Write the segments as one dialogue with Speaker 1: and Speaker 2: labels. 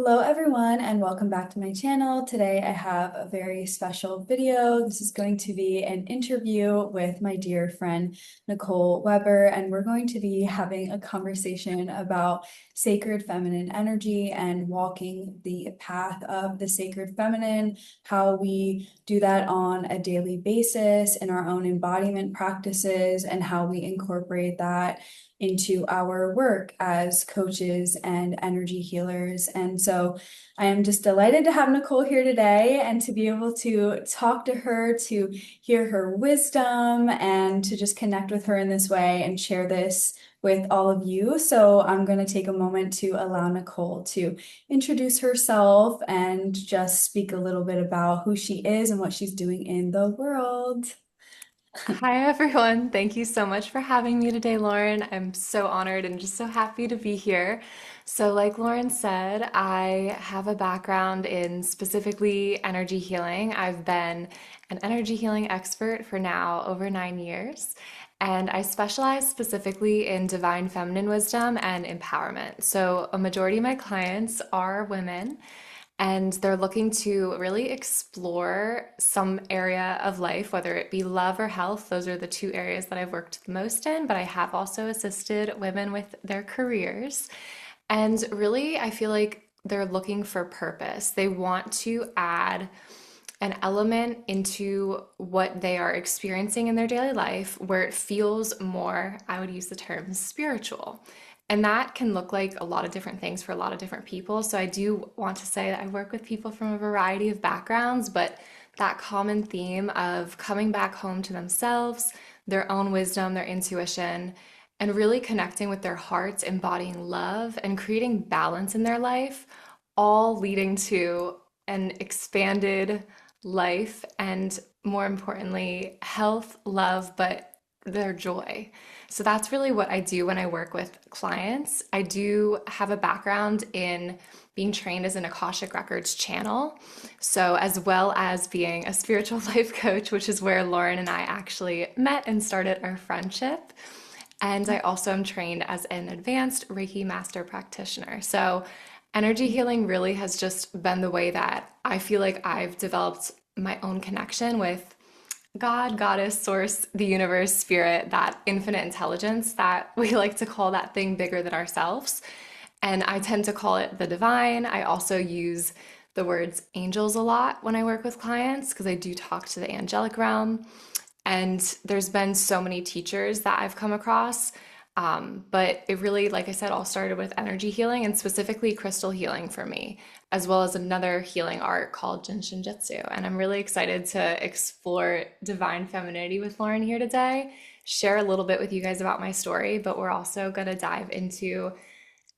Speaker 1: Hello everyone and welcome back to my channel. Today I have a very special video. This is going to be an interview with my dear friend Nicole Weber, and we're going to be having a conversation about sacred feminine energy and walking the path of the sacred feminine, how we do that on a daily basis in our own embodiment practices, and how we incorporate that into our work as coaches and energy healers. And so I am just delighted to have Nicole here today and to be able to talk to her, to hear her wisdom, and to just connect with her in this way and share this with all of you. So I'm going to take a moment to allow Nicole to introduce herself and just speak a little bit about who she is and what she's doing in the world.
Speaker 2: Hi, everyone. Thank you so much for having me today, Lauren. I'm so honored and just so happy to be here. So, like Lauren said, I have a background in specifically energy healing. I've been an energy healing expert for now over 9 years, and I specialize specifically in divine feminine wisdom and empowerment. So, a majority of my clients are women and they're looking to really explore some area of life, whether it be love or health. Those are the two areas that I've worked the most in, but I have also assisted women with their careers. And really, I feel like they're looking for purpose. They want to add an element into what they are experiencing in their daily life where it feels more, I would use the term spiritual. And that can look like a lot of different things for a lot of different people. So I do want to say that I work with people from a variety of backgrounds, but that common theme of coming back home to themselves, their own wisdom, their intuition, and really connecting with their hearts, embodying love, and creating balance in their life, all leading to an expanded life and, more importantly, health, love, but their joy. So that's really what I do when I work with clients. I do have a background in being trained as an Akashic Records channel. So, as well as being a spiritual life coach, which is where Lauren and I actually met and started our friendship. And I also am trained as an advanced Reiki master practitioner. So, energy healing really has just been the way that I feel like I've developed my own connection with God, goddess, source, the universe, spirit, that infinite intelligence that we like to call that thing bigger than ourselves. And I tend to call it the divine. I also use the words angels a lot when I work with clients because I do talk to the angelic realm. And there's been so many teachers that I've come across. But it really, like I said, all started with energy healing and specifically crystal healing for me, as well as another healing art called Jinshin Jitsu. And I'm really excited to explore divine femininity with Lauren here today, share a little bit with you guys about my story, but we're also going to dive into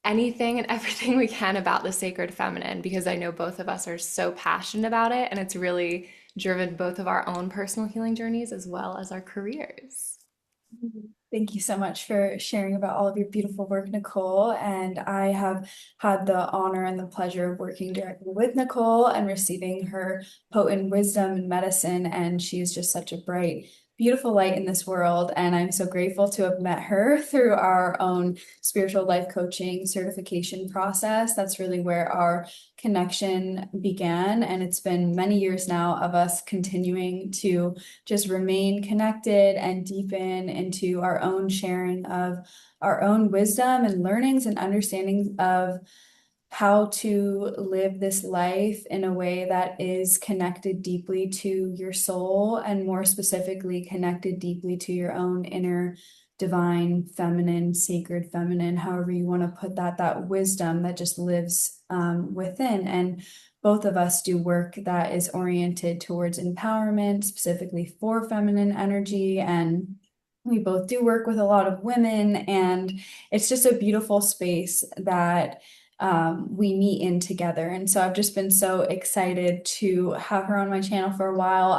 Speaker 2: anything and everything we can about the sacred feminine because I know both of us are so passionate about it and it's really driven both of our own personal healing journeys as well as our careers.
Speaker 1: Thank you so much for sharing about all of your beautiful work, Nicole. And I have had the honor and the pleasure of working directly with Nicole and receiving her potent wisdom and medicine. And she is just such a bright, beautiful light in this world. And I'm so grateful to have met her through our own spiritual life coaching certification process. That's really where our connection began. And it's been many years now of us continuing to just remain connected and deepen into our own sharing of our own wisdom and learnings and understandings of how to live this life in a way that is connected deeply to your soul and more specifically connected deeply to your own inner divine feminine, sacred feminine, however you want to put that, that wisdom that just lives within. And both of us do work that is oriented towards empowerment, specifically for feminine energy. And we both do work with a lot of women, and it's just a beautiful space that we meet in together. And so I've just been so excited to have her on my channel for a while.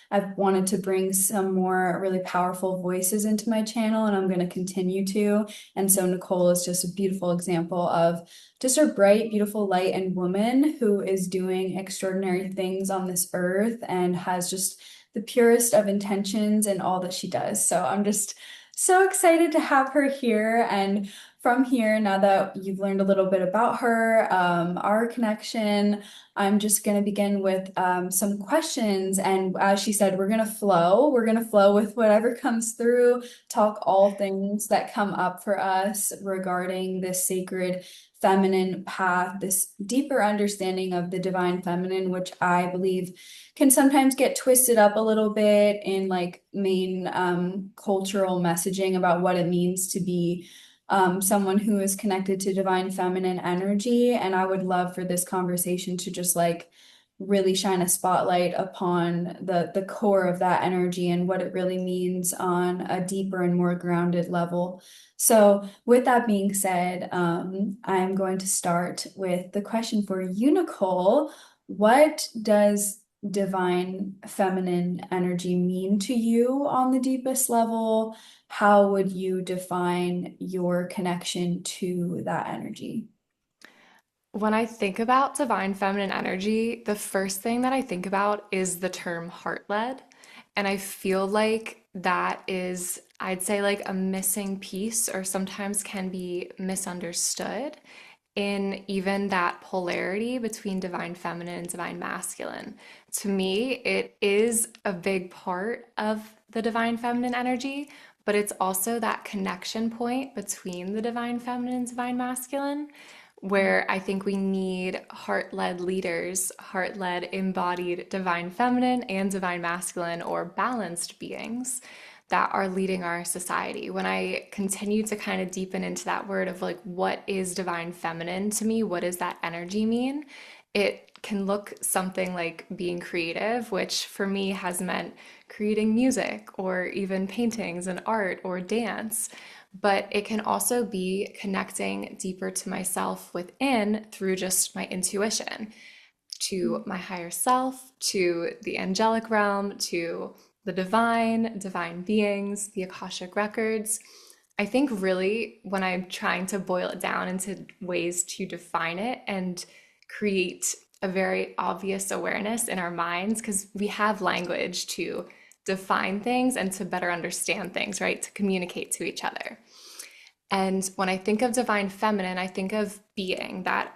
Speaker 1: I've wanted to bring some more really powerful voices into my channel, and I'm going to continue to. And so Nicole is just a beautiful example of just a bright, beautiful light and woman who is doing extraordinary things on this earth and has just the purest of intentions in all that she does. So I'm just so excited to have her here. And from here, now that you've learned a little bit about her, our connection, I'm just going to begin with some questions. And as she said, we're going to flow. We're going to flow with whatever comes through, talk all things that come up for us regarding this sacred feminine path, this deeper understanding of the divine feminine, which I believe can sometimes get twisted up a little bit in like main cultural messaging about what it means to be someone who is connected to divine feminine energy. And I would love for this conversation to just like really shine a spotlight upon the core of that energy and what it really means on a deeper and more grounded level. So, with that being said, I'm going to start with the question for you, Nicole. What does divine feminine energy mean to you on the deepest level? How would you define your connection to that energy?
Speaker 2: When I think about divine feminine energy, the first thing that I think about is the term heart led. And I feel like that is, I'd say, like a missing piece, or sometimes can be misunderstood in even that polarity between divine feminine and divine masculine. To me, it is a big part of the divine feminine energy, but it's also that connection point between the divine feminine and divine masculine, where I think we need heart led leaders, heart led embodied divine feminine and divine masculine, or balanced beings that are leading our society. When I continue to kind of deepen into that word of like, what is divine feminine to me? What does that energy mean? It can look something like being creative, which for me has meant creating music or even paintings and art or dance. But it can also be connecting deeper to myself within through just my intuition, to my higher self, to the angelic realm, to the divine beings, the Akashic records. I think really when I'm trying to boil it down into ways to define it and create a very obvious awareness in our minds, because we have language to define things and to better understand things, right? To communicate to each other. And when I think of divine feminine, I think of being that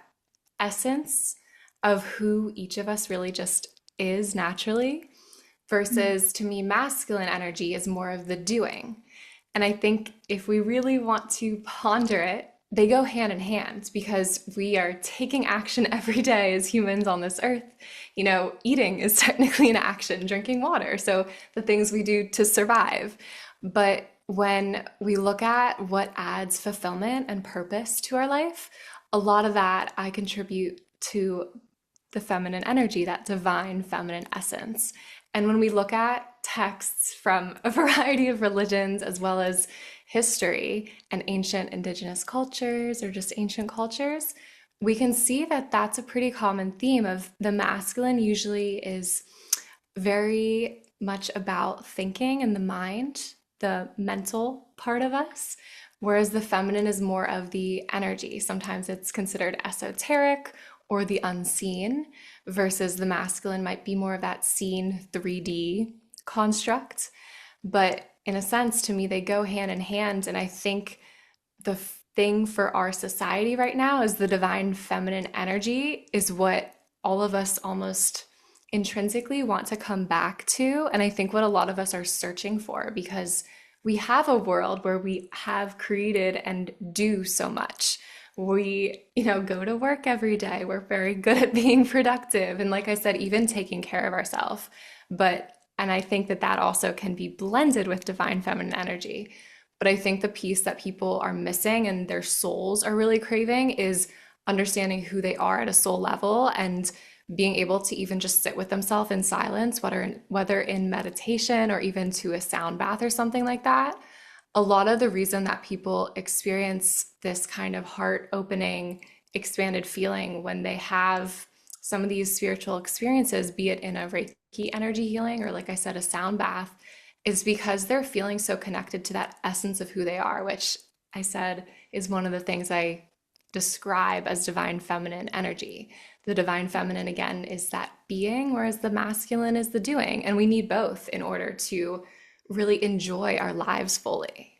Speaker 2: essence of who each of us really just is naturally, versus to me, masculine energy is more of the doing. And I think if we really want to ponder it, they go hand in hand because we are taking action every day as humans on this earth. You know, eating is technically an action, drinking water. So the things we do to survive. But when we look at what adds fulfillment and purpose to our life, a lot of that I contribute to the feminine energy, that divine feminine essence. And when we look at texts from a variety of religions, as well as history and ancient indigenous cultures or just ancient cultures, we can see that that's a pretty common theme of the masculine usually is very much about thinking and the mind, the mental part of us, whereas the feminine is more of the energy. Sometimes it's considered esoteric or the unseen, versus the masculine might be more of that seen 3D construct. But in a sense, to me, they go hand in hand. And I think the thing for our society right now is the divine feminine energy is what all of us almost intrinsically want to come back to. And I think what a lot of us are searching for, because we have a world where we have created and do so much. We, go to work every day. We're very good at being productive. And like I said, even taking care of ourselves. And I think that that also can be blended with divine feminine energy. But I think the piece that people are missing and their souls are really craving is understanding who they are at a soul level and being able to even just sit with themselves in silence, whether in meditation or even to a sound bath or something like that. A lot of the reason that people experience this kind of heart opening, expanded feeling when they have some of these spiritual experiences, be it in a Reiki energy healing or, like I said, a sound bath, is because they're feeling so connected to that essence of who they are, which I said is one of the things I describe as divine feminine energy. The divine feminine, again, is that being, whereas the masculine is the doing. And we need both in order to really enjoy our lives fully.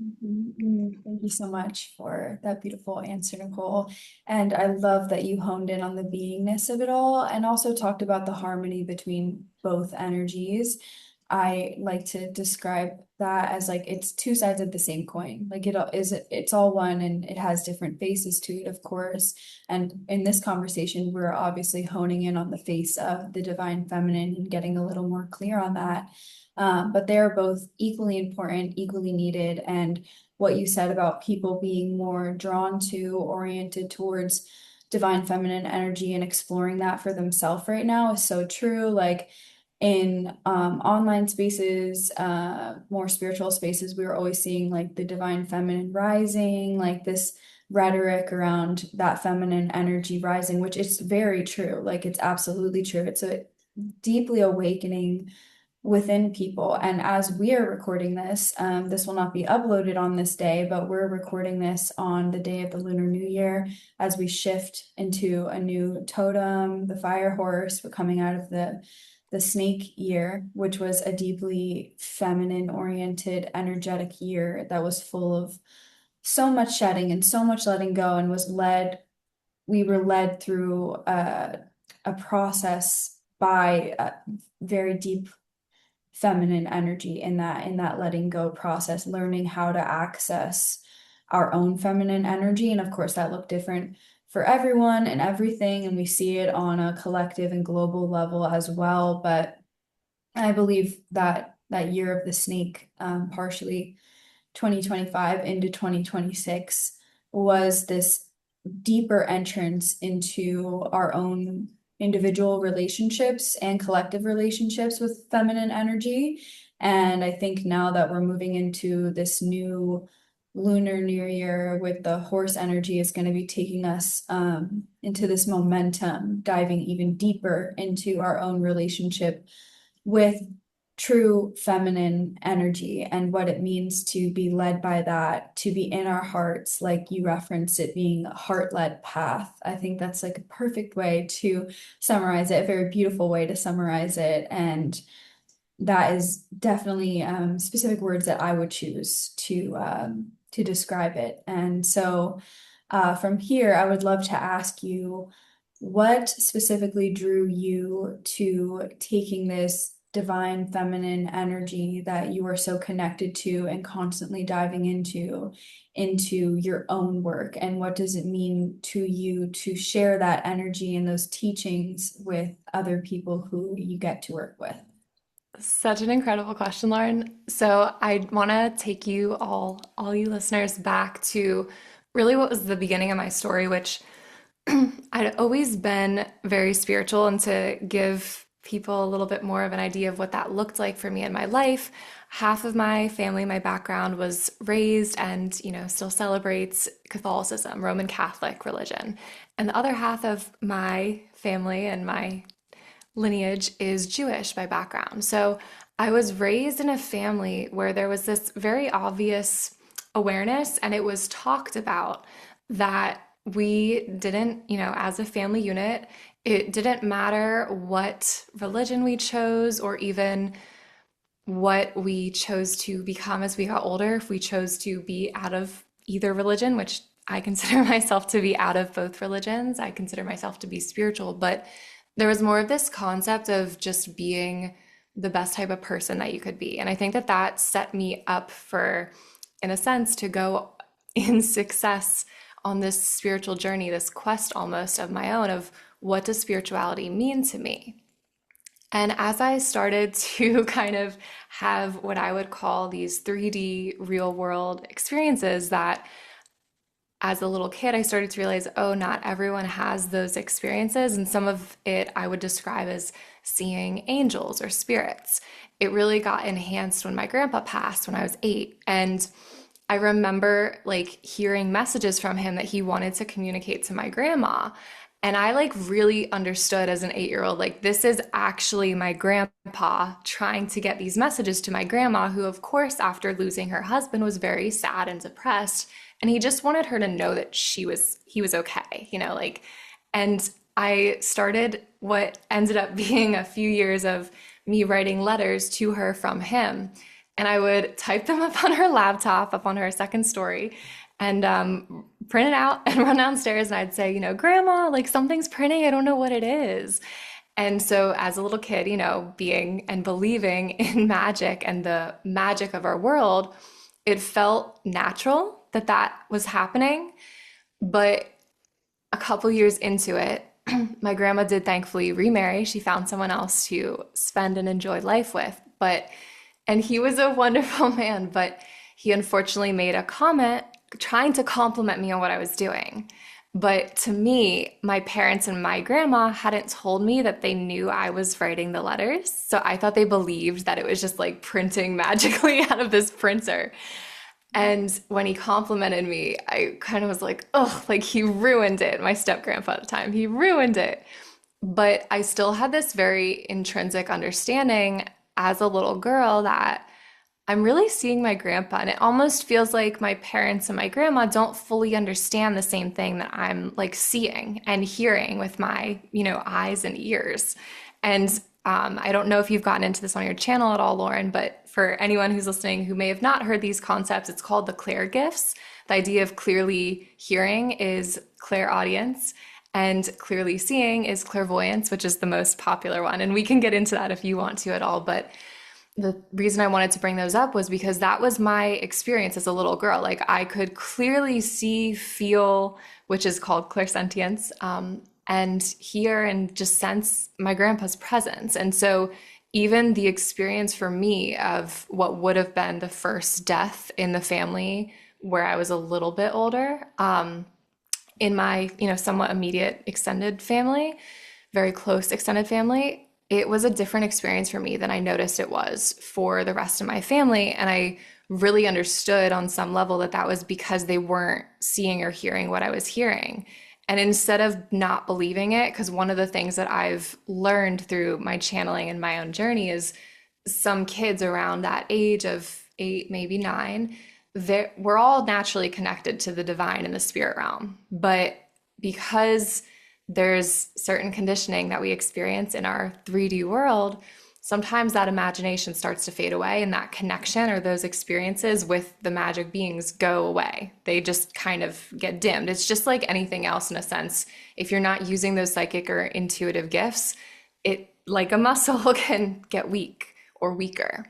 Speaker 1: Thank you so much for that beautiful answer, Nicole. And I love that you honed in on the beingness of it all and also talked about the harmony between both energies. I like to describe that as like it's two sides of the same coin. Like it's all one and it has different faces to it, of course. And in this conversation, we're obviously honing in on the face of the divine feminine and getting a little more clear on that. But they're both equally important, equally needed. And what you said about people being more drawn to, oriented towards divine feminine energy and exploring that for themselves right now is so true. Like in online spaces, more spiritual spaces, we were always seeing like the divine feminine rising, like this rhetoric around that feminine energy rising, which is very true. Like it's absolutely true. It's a deeply awakening within people. And as we are recording this, this will not be uploaded on this day, but we're recording this on the day of the Lunar New Year as we shift into a new totem, the fire horse. We're coming out of the snake year, which was a deeply feminine oriented, energetic year that was full of so much shedding and so much letting go and we were led through a process by a very deep feminine energy in that letting go process, learning how to access our own feminine energy. And of course, that looked different for everyone and everything. And we see it on a collective and global level as well. But I believe that that year of the snake, partially 2025 into 2026, was this deeper entrance into our own individual relationships and collective relationships with feminine energy. And I think now that we're moving into this new lunar new year with the horse energy is going to be taking us into this momentum, diving even deeper into our own relationship with true feminine energy and what it means to be led by that, to be in our hearts, like you referenced it being a heart-led path. I think that's like a perfect way to summarize it, a very beautiful way to summarize it. And that is definitely specific words that I would choose to describe it. And so from here, I would love to ask you what specifically drew you to taking this divine feminine energy that you are so connected to and constantly diving into your own work, and what does it mean to you to share that energy and those teachings with other people who you get to work with?
Speaker 2: Such an incredible question, Lauren. So I want to take you all you listeners back to really what was the beginning of my story, which I'd always been very spiritual, and to give people a little bit more of an idea of what that looked like for me in my life. Half of my family, my background was raised and, still celebrates Catholicism, Roman Catholic religion. And the other half of my family and my lineage is Jewish by background. So I was raised in a family where there was this very obvious awareness, and it was talked about that we didn't, as a family unit, it didn't matter what religion we chose or even what we chose to become as we got older. If we chose to be out of either religion, which I consider myself to be out of both religions, I consider myself to be spiritual, but there was more of this concept of just being the best type of person that you could be. And I think that that set me up for, in a sense, to go in success on this spiritual journey, this quest almost of my own of what does spirituality mean to me? And as I started to kind of have what I would call these 3D real world experiences, that as a little kid, I started to realize, oh, not everyone has those experiences. And some of it I would describe as seeing angels or spirits. It really got enhanced when my grandpa passed when I was 8. And I remember like hearing messages from him that he wanted to communicate to my grandma. And I like really understood as an 8-year-old, like this is actually my grandpa trying to get these messages to my grandma, who of course, after losing her husband, was very sad and depressed. And he just wanted her to know that he was okay, like, and I started what ended up being a few years of me writing letters to her from him. and I would type them up on her laptop, up on her second story, and print it out and run downstairs. And I'd say, Grandma, like something's printing. I don't know what it is. And so, as a little kid, being and believing in magic and the magic of our world, it felt natural that that was happening. But a couple years into it, my grandma did thankfully remarry. She found someone else to spend and enjoy life with. And he was a wonderful man, but he unfortunately made a comment trying to compliment me on what I was doing. But to me, my parents and my grandma hadn't told me that they knew I was writing the letters. So I thought they believed that it was just like printing magically out of this printer. And when he complimented me, I kind of was like, oh, like he ruined it. My step grandpa at the time, he ruined it. But I still had this very intrinsic understanding as a little girl that I'm really seeing my grandpa. And it almost feels like my parents and my grandma don't fully understand the same thing that I'm like seeing and hearing with my, eyes and ears. And I don't know if you've gotten into this on your channel at all, Lauren, but for anyone who's listening who may have not heard these concepts, it's called the clair gifts. The idea of clearly hearing is clairaudience, and clearly seeing is clairvoyance, which is the most popular one. And we can get into that if you want to at all. But the reason I wanted to bring those up was because that was my experience as a little girl. Like I could clearly see, feel, which is called clairsentience, and hear and just sense my grandpa's presence. And so even the experience for me of what would have been the first death in the family where I was a little bit older, in my, somewhat immediate extended family, very close extended family, it was a different experience for me than I noticed it was for the rest of my family. And I really understood on some level that that was because they weren't seeing or hearing what I was hearing. And instead of not believing it, because one of the things that I've learned through my channeling and my own journey is some kids around that age of 8, maybe 9, we're all naturally connected to the divine and the spirit realm. But because there's certain conditioning that we experience in our 3D world, sometimes that imagination starts to fade away and that connection or those experiences with the magic beings go away. They just kind of get dimmed. It's just like anything else in a sense. If you're not using those psychic or intuitive gifts, it, like a muscle, can get weak or weaker.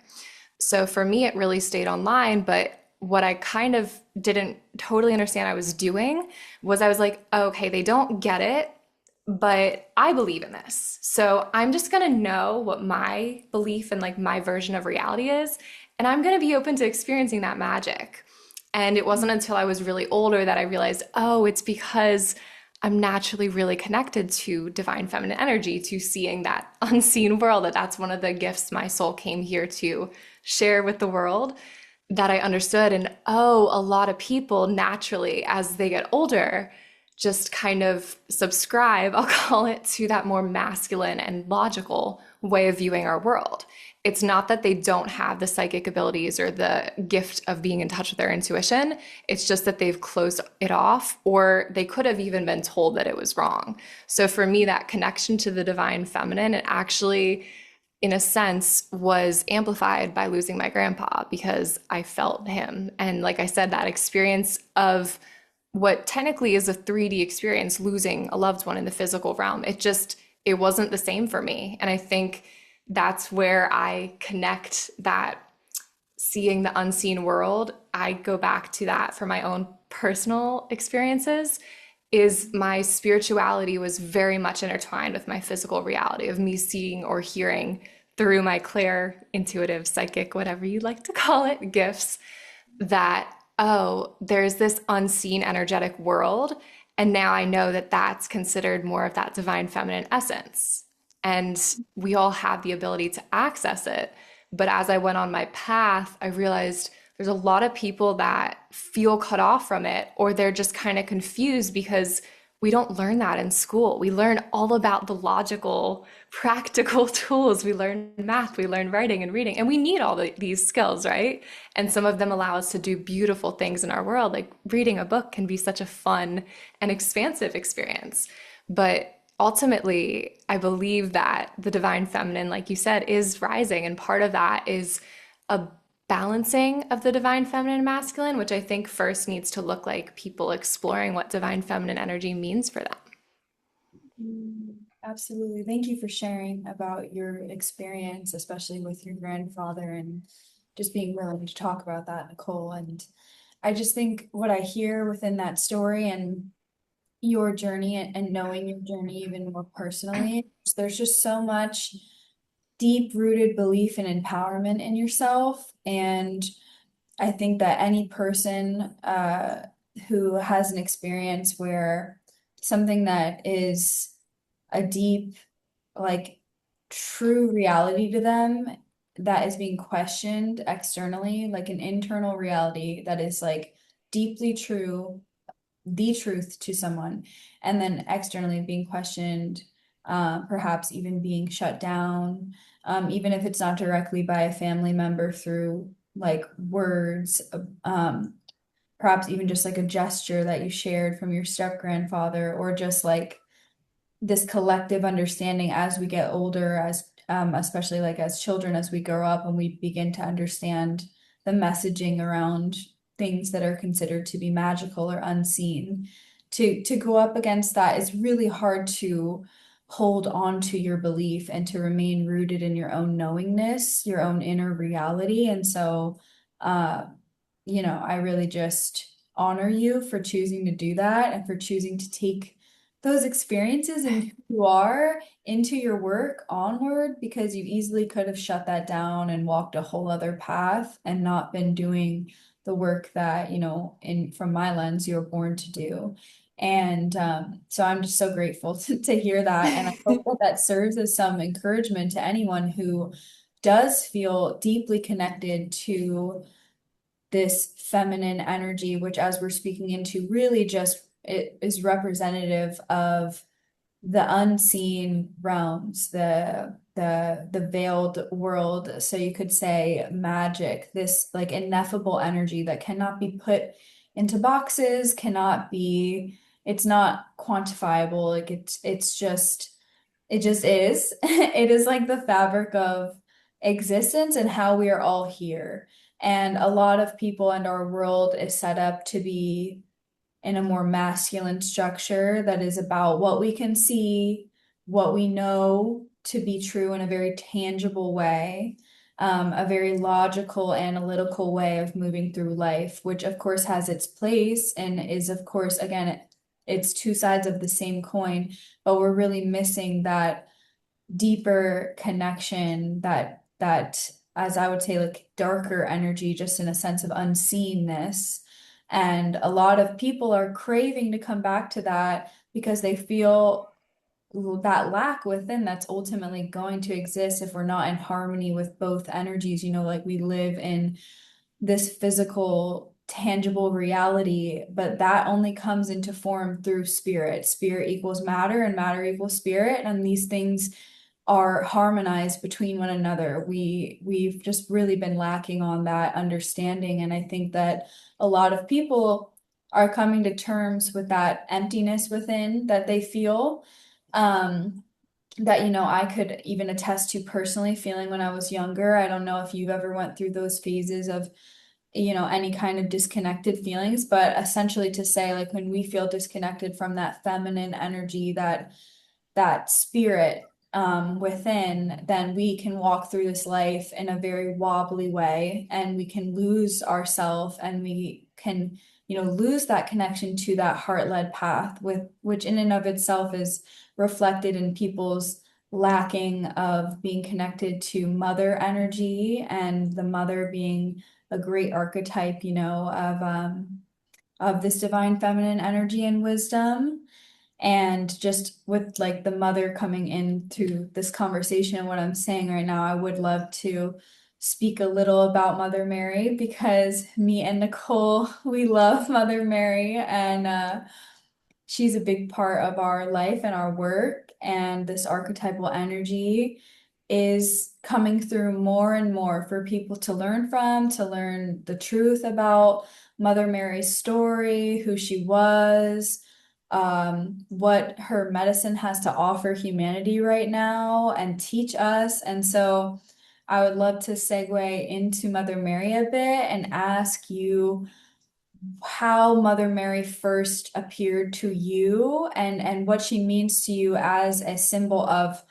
Speaker 2: So for me, it really stayed online. But what I kind of didn't totally understand I was doing was I was like, okay, they don't get it, but I believe in this. So I'm just going to know what my belief and like my version of reality is. And I'm going to be open to experiencing that magic. And it wasn't until I was really older that I realized, oh, it's because I'm naturally really connected to divine feminine energy, to seeing that unseen world, that's one of the gifts my soul came here to share with the world, that I understood. And oh, a lot of people naturally, as they get older, just kind of subscribe, I'll call it, to that more masculine and logical way of viewing our world. It's not that they don't have the psychic abilities or the gift of being in touch with their intuition. It's just that they've closed it off, or they could have even been told that it was wrong. So for me, that connection to the divine feminine, it actually, in a sense, was amplified by losing my grandpa, because I felt him. And like I said, that experience of what technically is a 3D experience, losing a loved one in the physical realm, it wasn't the same for me. And I think that's where I connect that seeing the unseen world. I go back to that for my own personal experiences, is my spirituality was very much intertwined with my physical reality of me seeing or hearing through my clair, intuitive, psychic, whatever you like to call it, gifts, that, oh, there's this unseen energetic world. And now I know that that's considered more of that divine feminine essence. And we all have the ability to access it. But as I went on my path, I realized there's a lot of people that feel cut off from it, or they're just kind of confused because we don't learn that in school. We learn all about the logical, practical tools. We learn math, we learn writing and reading, and we need all these skills, right? And some of them allow us to do beautiful things in our world. Like reading a book can be such a fun and expansive experience. But ultimately, I believe that the divine feminine, like you said, is rising. And part of that is a balancing of the divine feminine and masculine, which I think first needs to look like people exploring what divine feminine energy means for them.
Speaker 1: Absolutely. Thank you for sharing about your experience, especially with your grandfather, and just being willing to talk about that, Nicole. And I just think what I hear within that story and your journey and knowing your journey even more personally, there's just so much deep rooted belief and empowerment in yourself. And I think that any person who has an experience where something that is a deep, like true reality to them that is being questioned externally, like an internal reality that is like deeply true, the truth to someone, and then externally being questioned, perhaps even being shut down, even if it's not directly by a family member through like words, perhaps even just like a gesture that you shared from your step grandfather, or just like this collective understanding as we get older, as especially like as children, as we grow up and we begin to understand the messaging around things that are considered to be magical or unseen. To go up against that is really hard to hold on to your belief and to remain rooted in your own knowingness, your own inner reality. And so, uh, I really just honor you for choosing to do that and for choosing to take those experiences and who you are into your work onward, because you easily could have shut that down and walked a whole other path and not been doing the work that, in from my lens, you were born to do. And so I'm just so grateful to hear that. And I hope that that serves as some encouragement to anyone who does feel deeply connected to this feminine energy, which, as we're speaking into, really just it is representative of the unseen realms, the veiled world. So you could say magic, this like ineffable energy that cannot be put into boxes, cannot be, it's not quantifiable. Like it just is. It is like the fabric of existence and how we are all here. And a lot of people and our world is set up to be in a more masculine structure that is about what we can see, what we know to be true in a very tangible way, a very logical, analytical way of moving through life, which of course has its place and is, of course, again, it's two sides of the same coin, but we're really missing that deeper connection, that as I would say like darker energy, just in a sense of unseenness. And a lot of people are craving to come back to that because they feel that lack within that's ultimately going to exist if we're not in harmony with both energies. Like we live in this physical, tangible reality, but that only comes into form through spirit. Spirit equals matter, and matter equals spirit, and these things are harmonized between one another. We've just really been lacking on that understanding, and I think that a lot of people are coming to terms with that emptiness within that they feel. That I could even attest to personally feeling when I was younger. I don't know if you've ever went through those phases of any kind of disconnected feelings, but essentially to say like when we feel disconnected from that feminine energy, that spirit within, then we can walk through this life in a very wobbly way, and we can lose ourselves, and we can, lose that connection to that heart-led path, with which in and of itself is reflected in people's lacking of being connected to mother energy, and the mother being a great archetype, of this divine feminine energy and wisdom. And just with like the mother coming into this conversation, what I'm saying right now, I would love to speak a little about Mother Mary, because me and Nicole, we love Mother Mary, and she's a big part of our life and our work. And this archetypal energy is coming through more and more for people to learn from, to learn the truth about Mother Mary's story, who she was, what her medicine has to offer humanity right now and teach us. And so I would love to segue into Mother Mary a bit and ask you how Mother Mary first appeared to you and what she means to you as a symbol of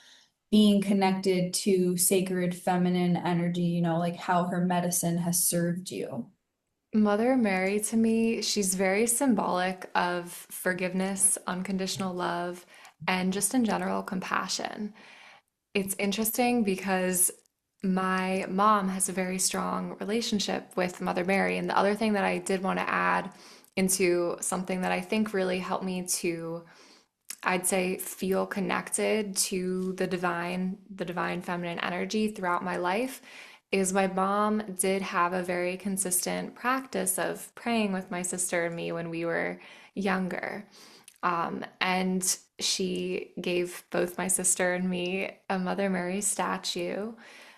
Speaker 1: being connected to sacred feminine energy, like how her medicine has served you.
Speaker 2: Mother Mary to me, she's very symbolic of forgiveness, unconditional love, and just in general compassion. It's interesting because my mom has a very strong relationship with Mother Mary. And the other thing that I did want to add into something that I think really helped me to, I'd say, feel connected to the divine feminine energy throughout my life is my mom did have a very consistent practice of praying with my sister and me when we were younger. And she gave both my sister and me a Mother Mary statue.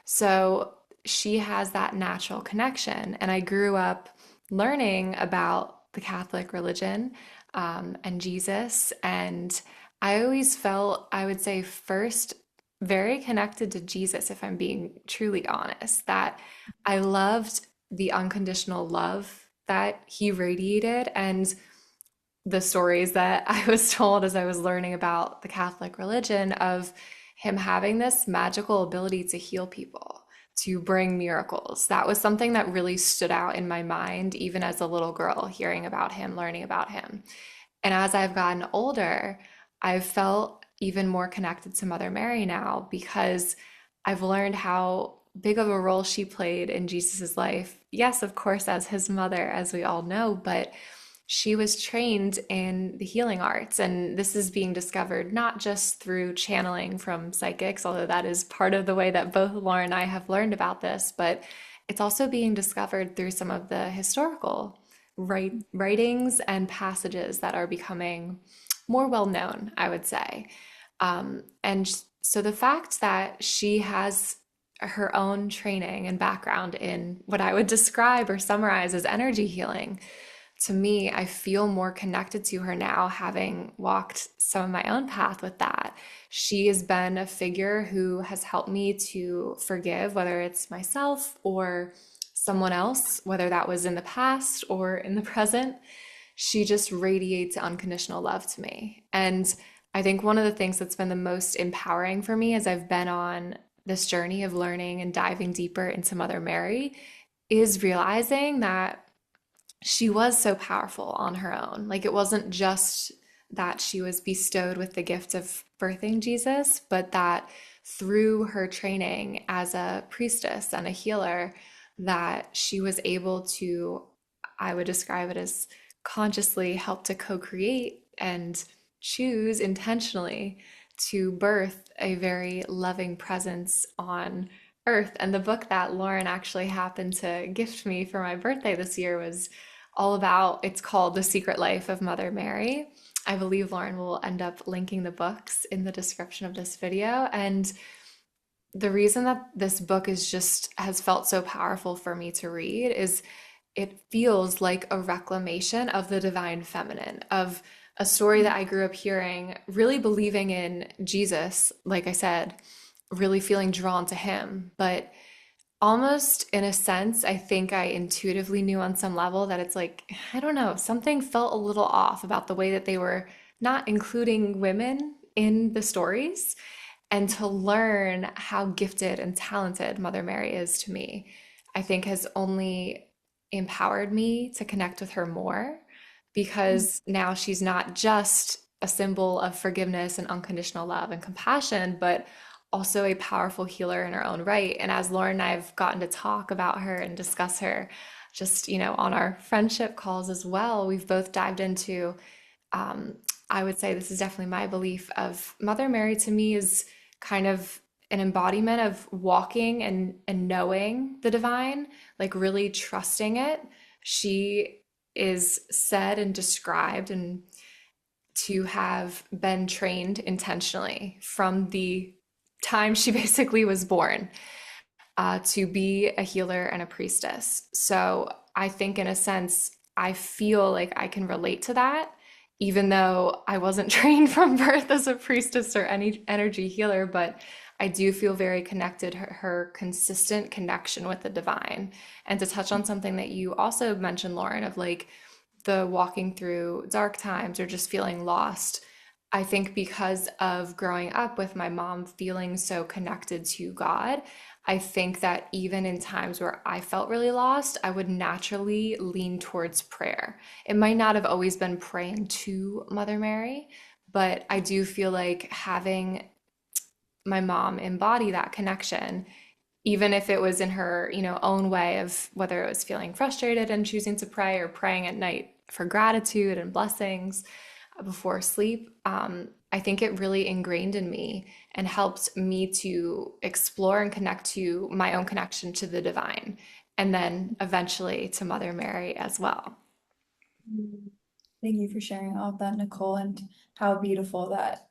Speaker 2: So she has that natural connection. And I grew up learning about the Catholic religion and Jesus. And I always felt, I would say, first, very connected to Jesus, if I'm being truly honest, that I loved the unconditional love that he radiated. And the stories that I was told as I was learning about the Catholic religion of him having this magical ability to heal people, to bring miracles. That was something that really stood out in my mind, even as a little girl, hearing about him, learning about him. And as I've gotten older, I've felt even more connected to Mother Mary now because I've learned how big of a role she played in Jesus's life. Yes, of course, as his mother, as we all know, but she was trained in the healing arts. And this is being discovered not just through channeling from psychics, although that is part of the way that both Laura and I have learned about this, but it's also being discovered through some of the historical writings and passages that are becoming more well known, I would say. And so the fact that she has her own training and background in what I would describe or summarize as energy healing, to me, I feel more connected to her now, having walked some of my own path with that. She has been a figure who has helped me to forgive, whether it's myself or someone else, whether that was in the past or in the present. She just radiates unconditional love to me. And I think one of the things that's been the most empowering for me as I've been on this journey of learning and diving deeper into Mother Mary is realizing that she was so powerful on her own. Like it wasn't just that she was bestowed with the gift of birthing Jesus, but that through her training as a priestess and a healer, that she was able to, I would describe it as consciously help to co-create and choose intentionally to birth a very loving presence on earth. And the book that Lauren actually happened to gift me for my birthday this year was all about, it's called The Secret Life of Mother Mary. I believe Lauren will end up linking the books in the description of this video. And the reason that this book is just has felt so powerful for me to read is it feels like a reclamation of the divine feminine, of a story that I grew up hearing, really believing in Jesus, like I said, really feeling drawn to him, but almost in a sense, I think I intuitively knew on some level that it's like, I don't know, something felt a little off about the way that they were not including women in the stories. And to learn how gifted and talented Mother Mary is to me, I think has only empowered me to connect with her more because now she's not just a symbol of forgiveness and unconditional love and compassion, but also a powerful healer in her own right. And as Lauren and I have gotten to talk about her and discuss her just, on our friendship calls as well, we've both dived into, I would say this is definitely my belief of Mother Mary to me is kind of an embodiment of walking and knowing the divine, like really trusting it. She is said and described and to have been trained intentionally from the time she basically was born to be a healer and a priestess. So I think, in a sense, I feel like I can relate to that, even though I wasn't trained from birth as a priestess or any energy healer. But I do feel very connected, her consistent connection with the divine. And to touch on something that you also mentioned, Lauren, of like the walking through dark times or just feeling lost. I think because of growing up with my mom feeling so connected to God, I think that even in times where I felt really lost, I would naturally lean towards prayer. It might not have always been praying to Mother Mary, but I do feel like having my mom embody that connection, even if it was in her, own way of whether it was feeling frustrated and choosing to pray or praying at night for gratitude and blessings before sleep. I think it really ingrained in me and helped me to explore and connect to my own connection to the divine, and then eventually to Mother Mary as well.
Speaker 1: Thank you for sharing all of that, Nicole, and how beautiful that,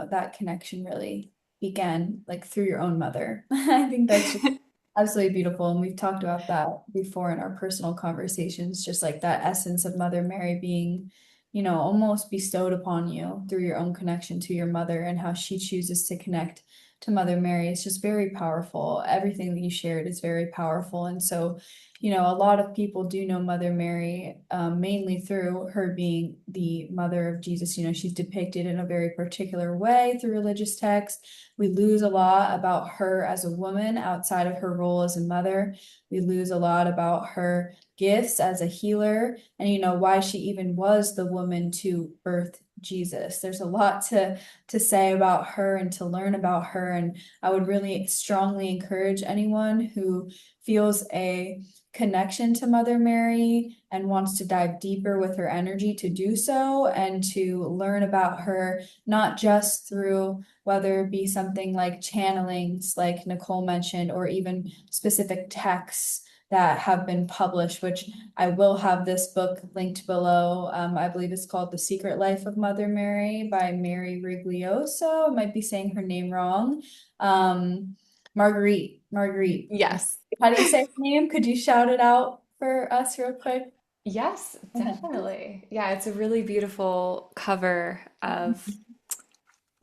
Speaker 1: that connection really began, like through your own mother. I think that's just absolutely beautiful. And we've talked about that before in our personal conversations, just like that essence of Mother Mary being, almost bestowed upon you through your own connection to your mother and how she chooses to connect to Mother Mary. It's just very powerful. Everything that you shared is very powerful. And so, a lot of people do know Mother Mary mainly through her being the mother of Jesus. She's depicted in a very particular way through religious texts. We lose a lot about her as a woman outside of her role as a mother. We lose a lot about her gifts as a healer and, why she even was the woman to birth Jesus. There's a lot to say about her and to learn about her. And I would really strongly encourage anyone who feels a connection to Mother Mary and wants to dive deeper with her energy to do so and to learn about her, not just through whether it be something like channelings, like Nicole mentioned, or even specific texts that have been published, which I will have this book linked below. I believe it's called The Secret Life of Mother Mary by Mary Riglioso. I might be saying her name wrong. Marguerite.
Speaker 2: Yes.
Speaker 1: How do you say her name? Could you shout it out for us real quick?
Speaker 2: Yes, definitely. Yeah, it's a really beautiful cover of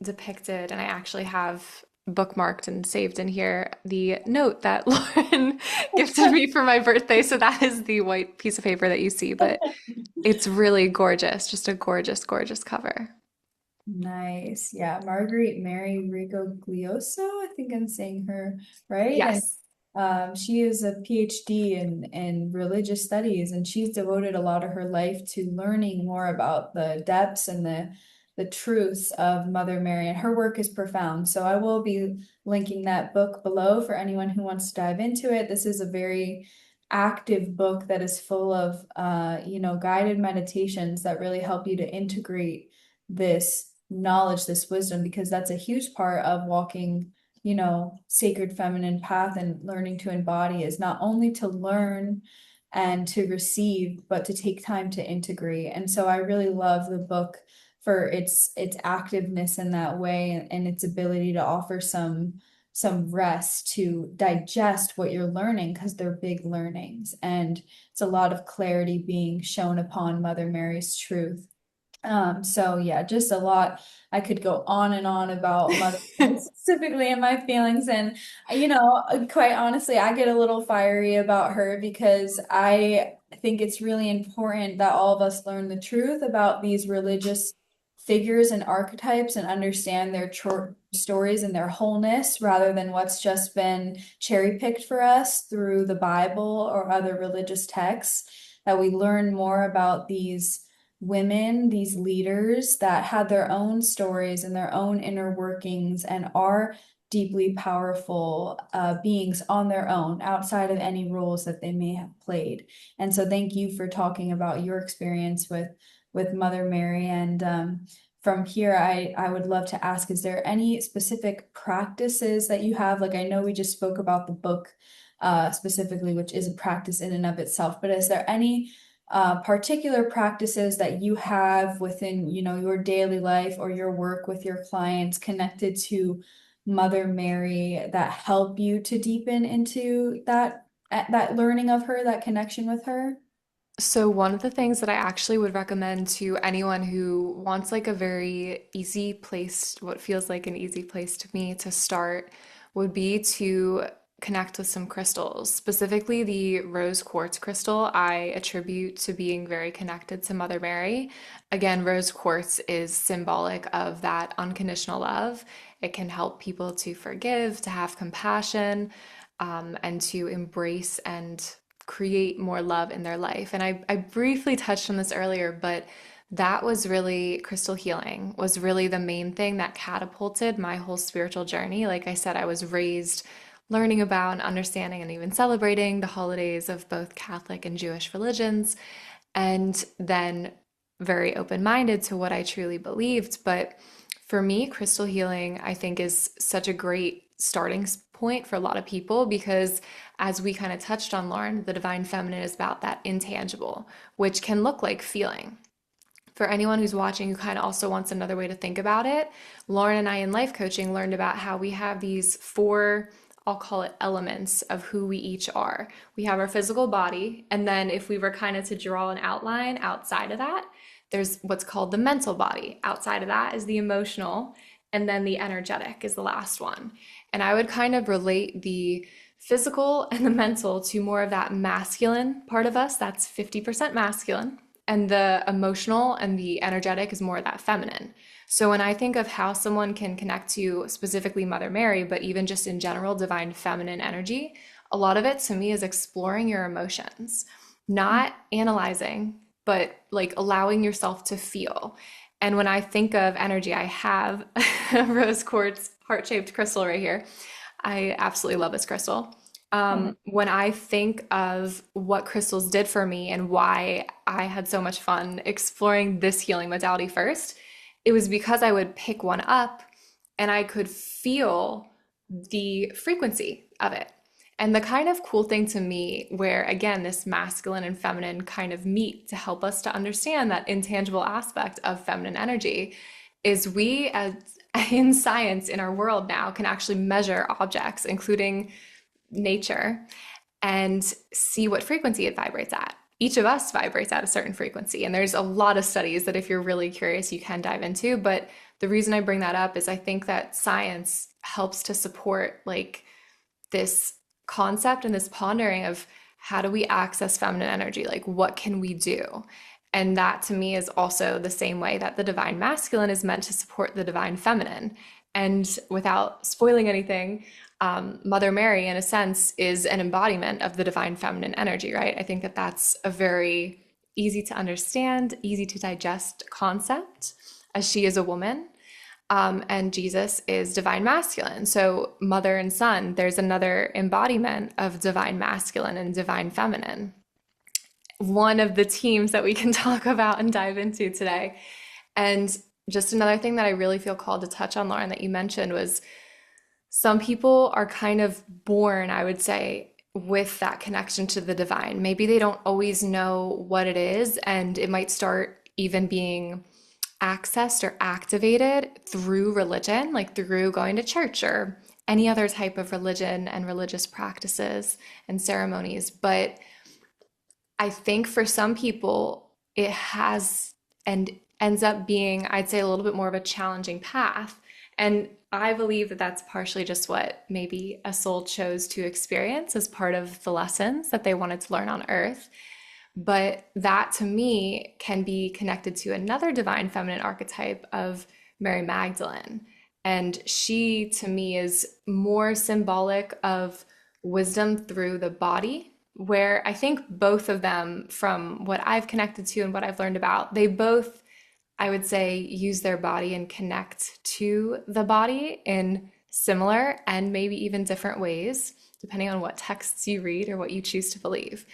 Speaker 2: depicted, and I actually have bookmarked and saved in here the note that Lauren gifted me for my birthday. So that is the white piece of paper that you see, but it's really gorgeous, just a gorgeous, gorgeous cover.
Speaker 1: Nice. Yeah, Marguerite Mary Rigoglioso. I think I'm saying her right. And
Speaker 2: Yes.
Speaker 1: she is a PhD in religious studies, and she's devoted a lot of her life to learning more about the depths and the truths of Mother Mary. And her work is profound. So I will be linking that book below for anyone who wants to dive into it. This is a very active book that is full of guided meditations that really help you to integrate this knowledge, this wisdom, because that's a huge part of walking, sacred feminine path and learning to embody is not only to learn and to receive, but to take time to integrate. And so I really love the book for its activeness in that way and its ability to offer some rest to digest what you're learning because they're big learnings and it's a lot of clarity being shown upon Mother Mary's truth. So yeah, just a lot. I could go on and on about Mother specifically in my feelings. And, quite honestly, I get a little fiery about her because I think it's really important that all of us learn the truth about these religious figures and archetypes and understand their stories and their wholeness rather than what's just been cherry picked for us through the Bible or other religious texts, that we learn more about these women, these leaders that had their own stories and their own inner workings and are deeply powerful beings on their own outside of any roles that they may have played. And so thank you for talking about your experience with Mother Mary. And from here, I would love to ask, is there any specific practices that you have? Like I know we just spoke about the book specifically, which is a practice in and of itself, but is there any particular practices that you have within, your daily life or your work with your clients connected to Mother Mary that help you to deepen into that learning of her, that connection with her?
Speaker 2: So one of the things that I actually would recommend to anyone who wants like a very easy place, what feels like an easy place to me to start, would be to connect with some crystals. Specifically, the rose quartz crystal I attribute to being very connected to Mother Mary. Again, rose quartz is symbolic of that unconditional love. It can help people to forgive, to have compassion, and to embrace and create more love in their life. And I briefly touched on this earlier, but that was really crystal healing, was really the main thing that catapulted my whole spiritual journey. Like I said, I was raised learning about and understanding and even celebrating the holidays of both Catholic and Jewish religions, and then very open minded to what I truly believed. But for me, crystal healing, I think, is such a great starting point for a lot of people because, as we kind of touched on, Lauren, the divine feminine is about that intangible, which can look like feeling. For anyone who's watching who kind of also wants another way to think about it, Lauren and I in life coaching learned about how we have these four, I'll call it elements of who we each are. We have our physical body, and then if we were kind of to draw an outline outside of that, there's what's called the mental body. Outside of that is the emotional, and then the energetic is the last one. And I would kind of relate the physical and the mental to more of that masculine part of us. That's 50% masculine. And the emotional and the energetic is more of that feminine. So when I think of how someone can connect to specifically Mother Mary, but even just in general, divine feminine energy, a lot of it to me is exploring your emotions, not analyzing, but like allowing yourself to feel. And when I think of energy, I have a rose quartz heart-shaped crystal right here. I absolutely love this crystal. When I think of what crystals did for me and why I had so much fun exploring this healing modality first, it was because I would pick one up and I could feel the frequency of it. And the kind of cool thing to me, where again, this masculine and feminine kind of meet to help us to understand that intangible aspect of feminine energy, is we, as in science in our world now, can actually measure objects, including nature, and see what frequency it vibrates at. Each of us vibrates at a certain frequency. And there's a lot of studies that, if you're really curious, you can dive into. But the reason I bring that up is I think that science helps to support like this concept and this pondering of how do we access feminine energy? Like, what can we do? And that to me is also the same way that the divine masculine is meant to support the divine feminine. And without spoiling anything, Mother Mary, in a sense, is an embodiment of the divine feminine energy, right? I think that that's a very easy to understand, easy to digest concept, as she is a woman. And Jesus is divine masculine. So, mother and son, there's another embodiment of divine masculine and divine feminine. One of the teams that we can talk about and dive into today. And just another thing that I really feel called to touch on, Lauren, that you mentioned was some people are kind of born, I would say, with that connection to the divine. Maybe they don't always know what it is, and it might start even being accessed or activated through religion, like through going to church or any other type of religion and religious practices and ceremonies. But I think for some people, it has and ends up being, I'd say, a little bit more of a challenging path. And I believe that that's partially just what maybe a soul chose to experience as part of the lessons that they wanted to learn on earth. But that to me can be connected to another divine feminine archetype of Mary Magdalene. And she to me is more symbolic of wisdom through the body, where I think both of them, from what I've connected to and what I've learned about, they both, I would say, use their body and connect to the body in similar and maybe even different ways, depending on what texts you read or what you choose to believe.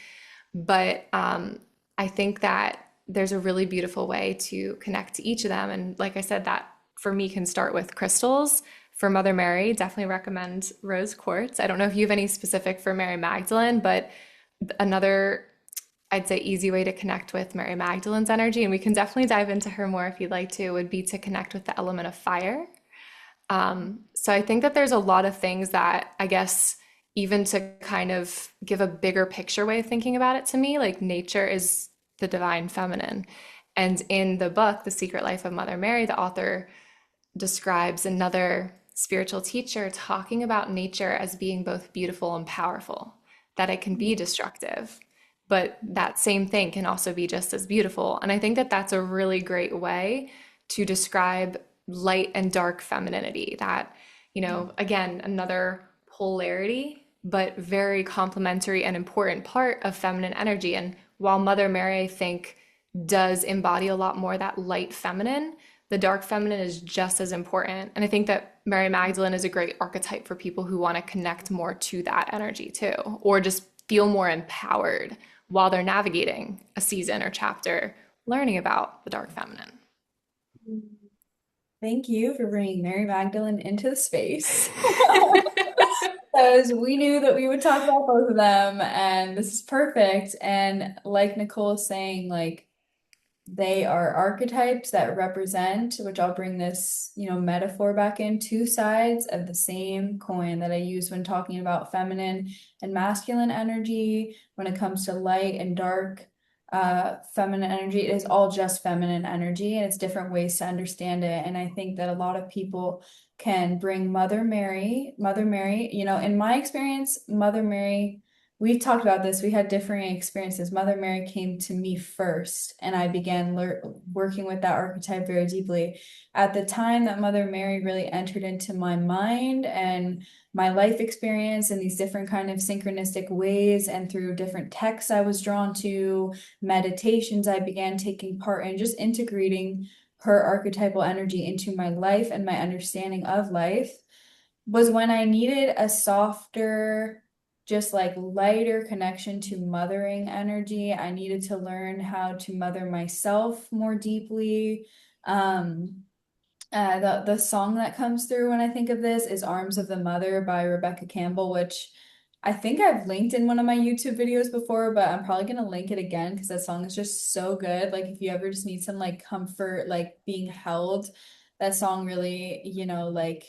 Speaker 2: But I think that there's a really beautiful way to connect to each of them. And like I said, that for me can start with crystals. For Mother Mary, definitely recommend rose quartz. I don't know if you have any specific for Mary Magdalene, but another, I'd say, easy way to connect with Mary Magdalene's energy, and we can definitely dive into her more if you'd like to, would be to connect with the element of fire. So I think that there's a lot of things that, I guess, even to kind of give a bigger picture way of thinking about it, to me, like nature is the divine feminine. And in the book, The Secret Life of Mother Mary, the author describes another spiritual teacher talking about nature as being both beautiful and powerful, that it can be destructive, but that same thing can also be just as beautiful. And I think that that's a really great way to describe light and dark femininity. That, again, another polarity, but very complementary and important part of feminine energy. And while Mother Mary, I think, does embody a lot more that light feminine, the dark feminine is just as important. And I think that Mary Magdalene is a great archetype for people who want to connect more to that energy too, or just feel more empowered while they're navigating a season or chapter, learning about the dark feminine.
Speaker 1: Thank you for bringing Mary Magdalene into the space. Because we knew that we would talk about both of them, and this is perfect. And like Nicole is saying, like, they are archetypes that represent, which I'll bring this, metaphor back in, two sides of the same coin that I use when talking about feminine and masculine energy. When it comes to light and dark, feminine energy, it is all just feminine energy, and it's different ways to understand it. And I think that a lot of people can bring Mother Mary, in my experience, Mother Mary. We've talked about this. We had differing experiences. Mother Mary came to me first, and I began working with that archetype very deeply. At the time that Mother Mary really entered into my mind and my life experience in these different kind of synchronistic ways, and through different texts I was drawn to, meditations I began taking part in, just integrating her archetypal energy into my life and my understanding of life, was when I needed a softer, just like lighter connection to mothering energy. I needed to learn how to mother myself more deeply. Um, the song that comes through when I think of this is Arms of the Mother by Rebecca Campbell, which I think I've linked in one of my YouTube videos before, but I'm probably gonna link it again because that song is just so good. Like if you ever just need some like comfort, like being held, that song really, like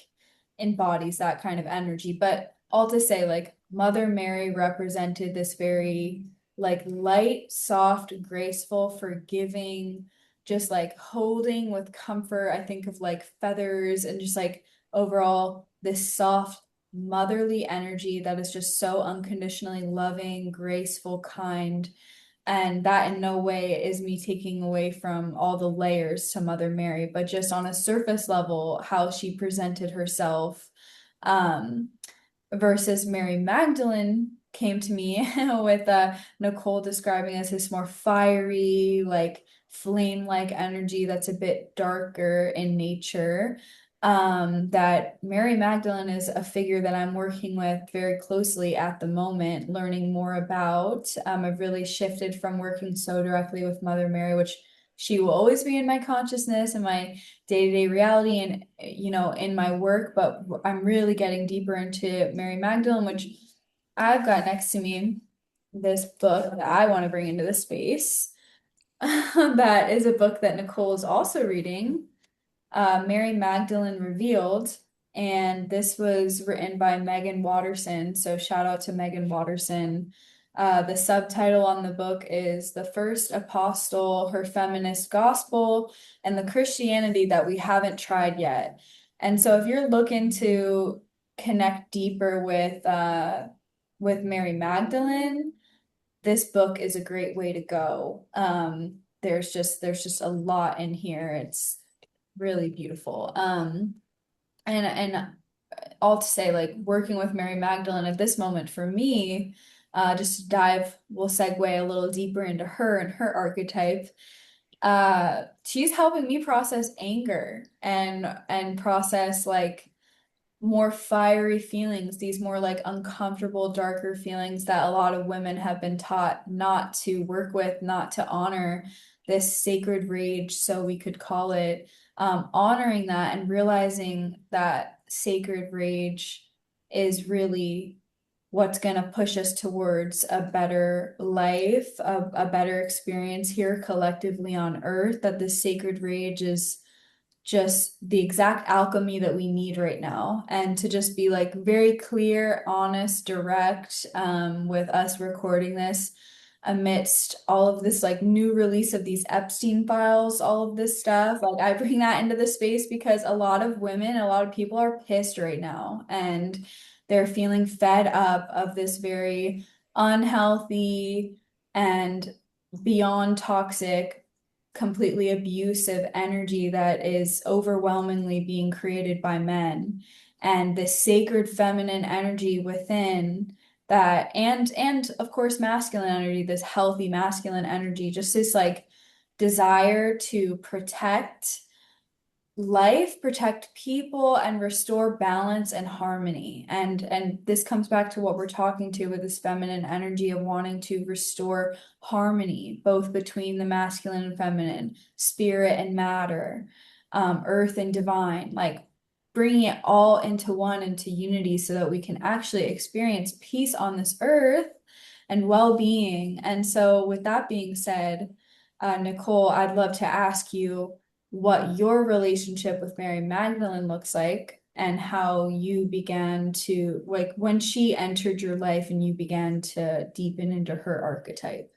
Speaker 1: embodies that kind of energy. But all to say, like Mother Mary represented this very like light, soft, graceful, forgiving, just like holding with comfort. I think of like feathers and just like overall this soft motherly energy that is just so unconditionally loving, graceful, kind. And that in no way is me taking away from all the layers to Mother Mary, but just on a surface level, how she presented herself. Um, versus Mary Magdalene came to me with Nicole describing as this more fiery, like flame-like energy that's a bit darker in nature. That Mary Magdalene is a figure that I'm working with very closely at the moment, learning more about. I've really shifted from working so directly with Mother Mary, which she will always be in my consciousness and my day-to-day reality and in my work, but I'm really getting deeper into Mary Magdalene, which I've got next to me, this book that I want to bring into the space. That is a book that Nicole is also reading, Mary Magdalene Revealed, and this was written by Megan Watterson. So shout out to Megan Watterson. The subtitle on the book is The First Apostle, Her Feminist Gospel, and the Christianity That We Haven't Tried Yet. And so if you're looking to connect deeper with Mary Magdalene, this book is a great way to go. There's just a lot in here. It's really beautiful. And all to say, like working with Mary Magdalene at this moment for me, just to dive, we'll segue a little deeper into her and her archetype. She's helping me process anger and process like more fiery feelings, these more like uncomfortable, darker feelings that a lot of women have been taught not to work with, not to honor, this sacred rage, so we could call it, honoring that and realizing that sacred rage is really what's going to push us towards a better life, a better experience here collectively on Earth, that this sacred rage is just the exact alchemy that we need right now. And to just be like very clear, honest, direct, with us recording this. amidst all of this like new release of these Epstein files, all of this stuff. Like I bring that into the space because a lot of women, a lot of people are pissed right now and they're feeling fed up of this very unhealthy and beyond toxic, completely abusive energy that is overwhelmingly being created by men. And this sacred feminine energy within that, and of course masculine energy, this healthy masculine energy, just this like desire to protect life, protect people, and restore balance and harmony. And this comes back to what we're talking to with this feminine energy of wanting to restore harmony, both between the masculine and feminine, spirit and matter, earth and divine, like bringing it all into one, into unity, so that we can actually experience peace on this earth and well-being. And so, with that being said, Nicole, I'd love to ask you what your relationship with Mary Magdalene looks like and how you began to, like, when she entered your life and you began to deepen into her archetype.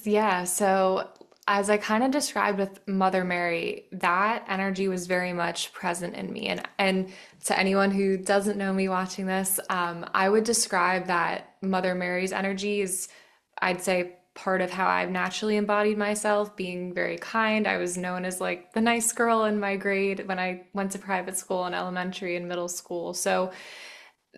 Speaker 2: Yeah, so as I kind of described with Mother Mary, that energy was very much present in me. And to anyone who doesn't know me watching this, I would describe that Mother Mary's energy is, I'd say, part of how I've naturally embodied myself, being very kind. I was known as like the nice girl in my grade when I went to private school in elementary and middle school. So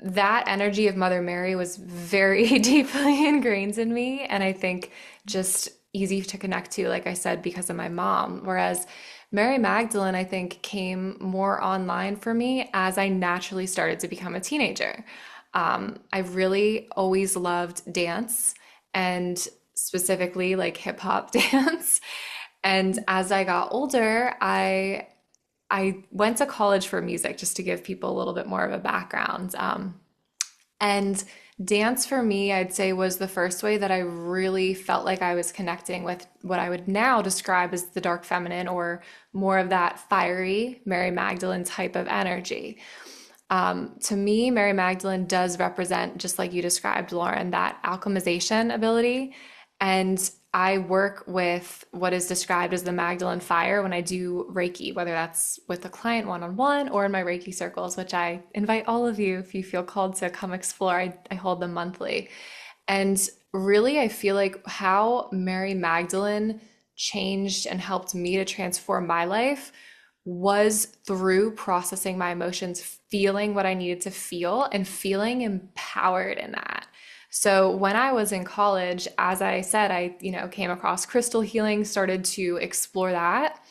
Speaker 2: that energy of Mother Mary was very deeply ingrained in me. And I think just easy to connect to, like I said, because of my mom. Whereas Mary Magdalene, I think, came more online for me as I naturally started to become a teenager. I really always loved dance and specifically like hip hop dance. And as I got older, I went to college for music just to give people a little bit more of a background. And dance for me, I'd say, was the first way that I really felt like I was connecting with what I would now describe as the dark feminine or more of that fiery Mary Magdalene type of energy. To me, Mary Magdalene does represent, just like you described, Lauren, that alchemization ability. And I work with what is described as the Magdalene fire when I do Reiki, whether that's with a client one-on-one or in my Reiki circles, which I invite all of you, if you feel called to come explore. I hold them monthly. And really, I feel like how Mary Magdalene changed and helped me to transform my life was through processing my emotions, feeling what I needed to feel, and feeling empowered in that. So when I was in college, as I said, I came across crystal healing, started to explore that.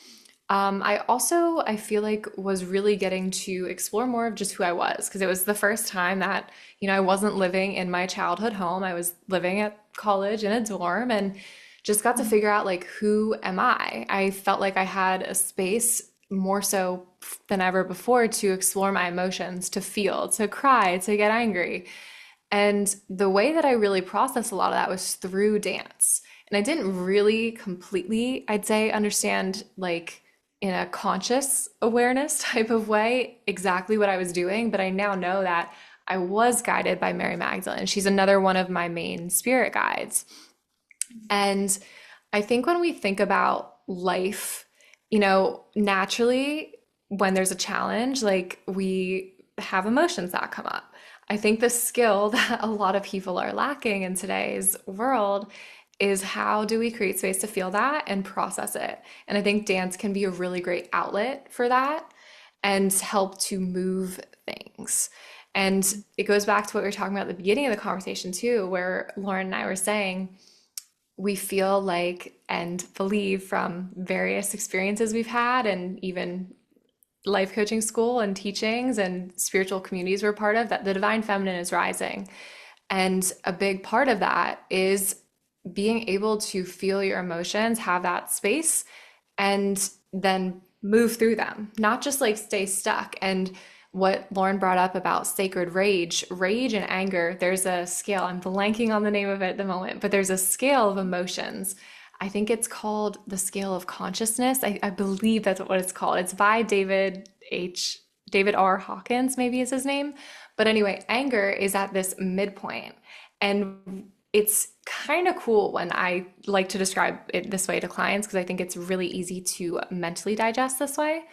Speaker 2: I feel like was really getting to explore more of just who I was because it was the first time that I wasn't living in my childhood home. I was living at college in a dorm and just got to figure out like who am I? I felt like I had a space more so than ever before to explore my emotions, to feel, to cry, to get angry. And the way that I really processed a lot of that was through dance. And I didn't really completely, I'd say, understand like in a conscious awareness type of way exactly what I was doing, but I now know that I was guided by Mary Magdalene. She's another one of my main spirit guides. And I think when we think about life, naturally, when there's a challenge, like we have emotions that come up. I think the skill that a lot of people are lacking in today's world is how do we create space to feel that and process it? And I think dance can be a really great outlet for that and help to move things. And it goes back to what we were talking about at the beginning of the conversation, too, where Lauren and I were saying, we feel like and believe from various experiences we've had and even life coaching school and teachings and spiritual communities we're part of that the divine feminine is rising. And a big part of that is being able to feel your emotions, have that space, and then move through them, not just like stay stuck. And what Lauren brought up about sacred rage and anger, there's a scale. I'm blanking on the name of it at the moment, but there's a scale of emotions. I think it's called the scale of consciousness. I believe that's what it's called. It's by David R. Hawkins, maybe is his name. But anyway, anger is at this midpoint. And it's kind of cool when I like to describe it this way to clients because I think it's really easy to mentally digest this way.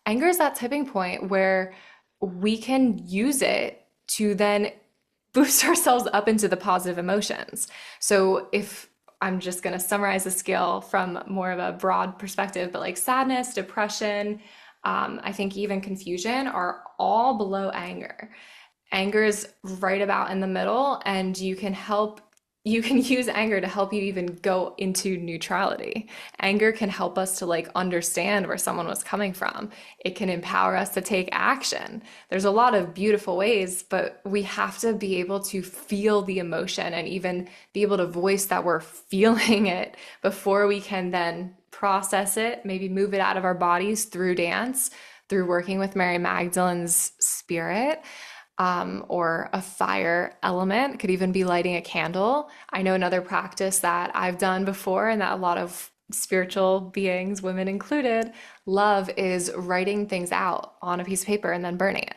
Speaker 2: Anger is that tipping point where we can use it to then boost ourselves up into the positive emotions. So if I'm just going to summarize the scale from more of a broad perspective, but like sadness, depression, I think even confusion are all below anger. Anger is right about in the middle, and you can use anger to help you even go into neutrality. Anger can help us to like understand where someone was coming from. It can empower us to take action. There's a lot of beautiful ways, but we have to be able to feel the emotion and even be able to voice that we're feeling it before we can then process it, maybe move it out of our bodies through dance, through working with Mary Magdalene's spirit, or a fire element. Could even be lighting a candle. I know another practice that I've done before and that a lot of spiritual beings, women included, love is writing things out on a piece of paper and then burning it.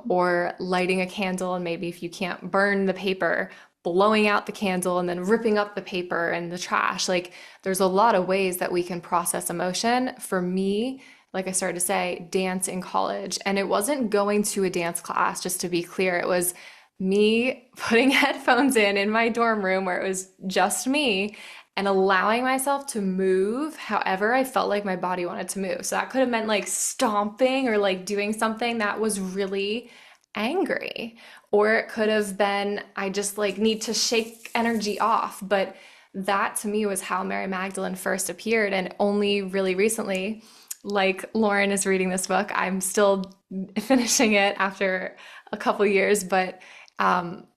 Speaker 2: Or lighting a candle, and maybe if you can't burn the paper, blowing out the candle and then ripping up the paper and the trash. Like there's a lot of ways that we can process emotion. For me, like I started to say, dance in college. And it wasn't going to a dance class, just to be clear. It was me putting headphones in my dorm room where it was just me and allowing myself to move however I felt like my body wanted to move. So that could have meant like stomping or like doing something that was really angry. Or it could have been, I just like need to shake energy off. But that to me was how Mary Magdalene first appeared. And only really recently, like Lauren is reading this book. I'm still finishing it after a couple years, but um,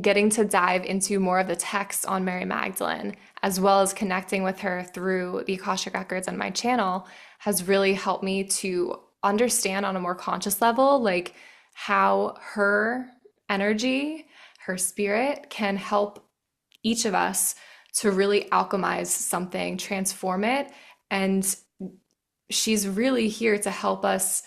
Speaker 2: getting to dive into more of the text on Mary Magdalene, as well as connecting with her through the Akashic Records on my channel, has really helped me to understand on a more conscious level, like how her energy, her spirit can help each of us to really alchemize something, transform it, and she's really here to help us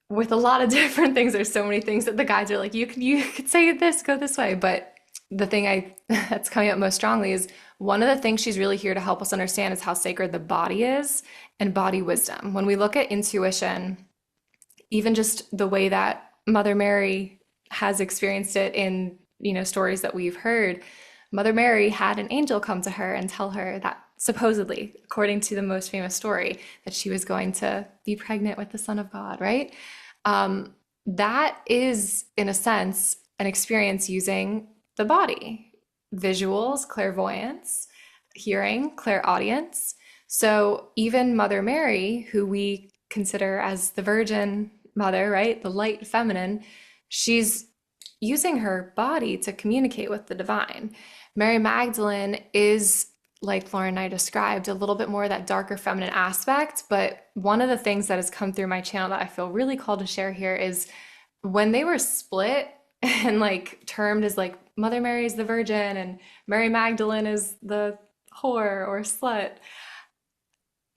Speaker 2: with a lot of different things. There's so many things that the guides are like, you could say this, go this way. But the thing I that's coming up most strongly is one of the things she's really here to help us understand is how sacred the body is and body wisdom. When we look at intuition, even just the way that Mother Mary has experienced it in, stories that we've heard, Mother Mary had an angel come to her and tell her that supposedly, according to the most famous story, that she was going to be pregnant with the Son of God, right? That is, in a sense, an experience using the body, visuals, clairvoyance, hearing, clairaudience. So even Mother Mary, who we consider as the Virgin Mother, right, the light feminine, she's using her body to communicate with the divine. Mary Magdalene is, like Lauren and I described, a little bit more of that darker feminine aspect. But one of the things that has come through my channel that I feel really called to share here is when they were split and like termed as like Mother Mary is the Virgin and Mary Magdalene is the whore or slut,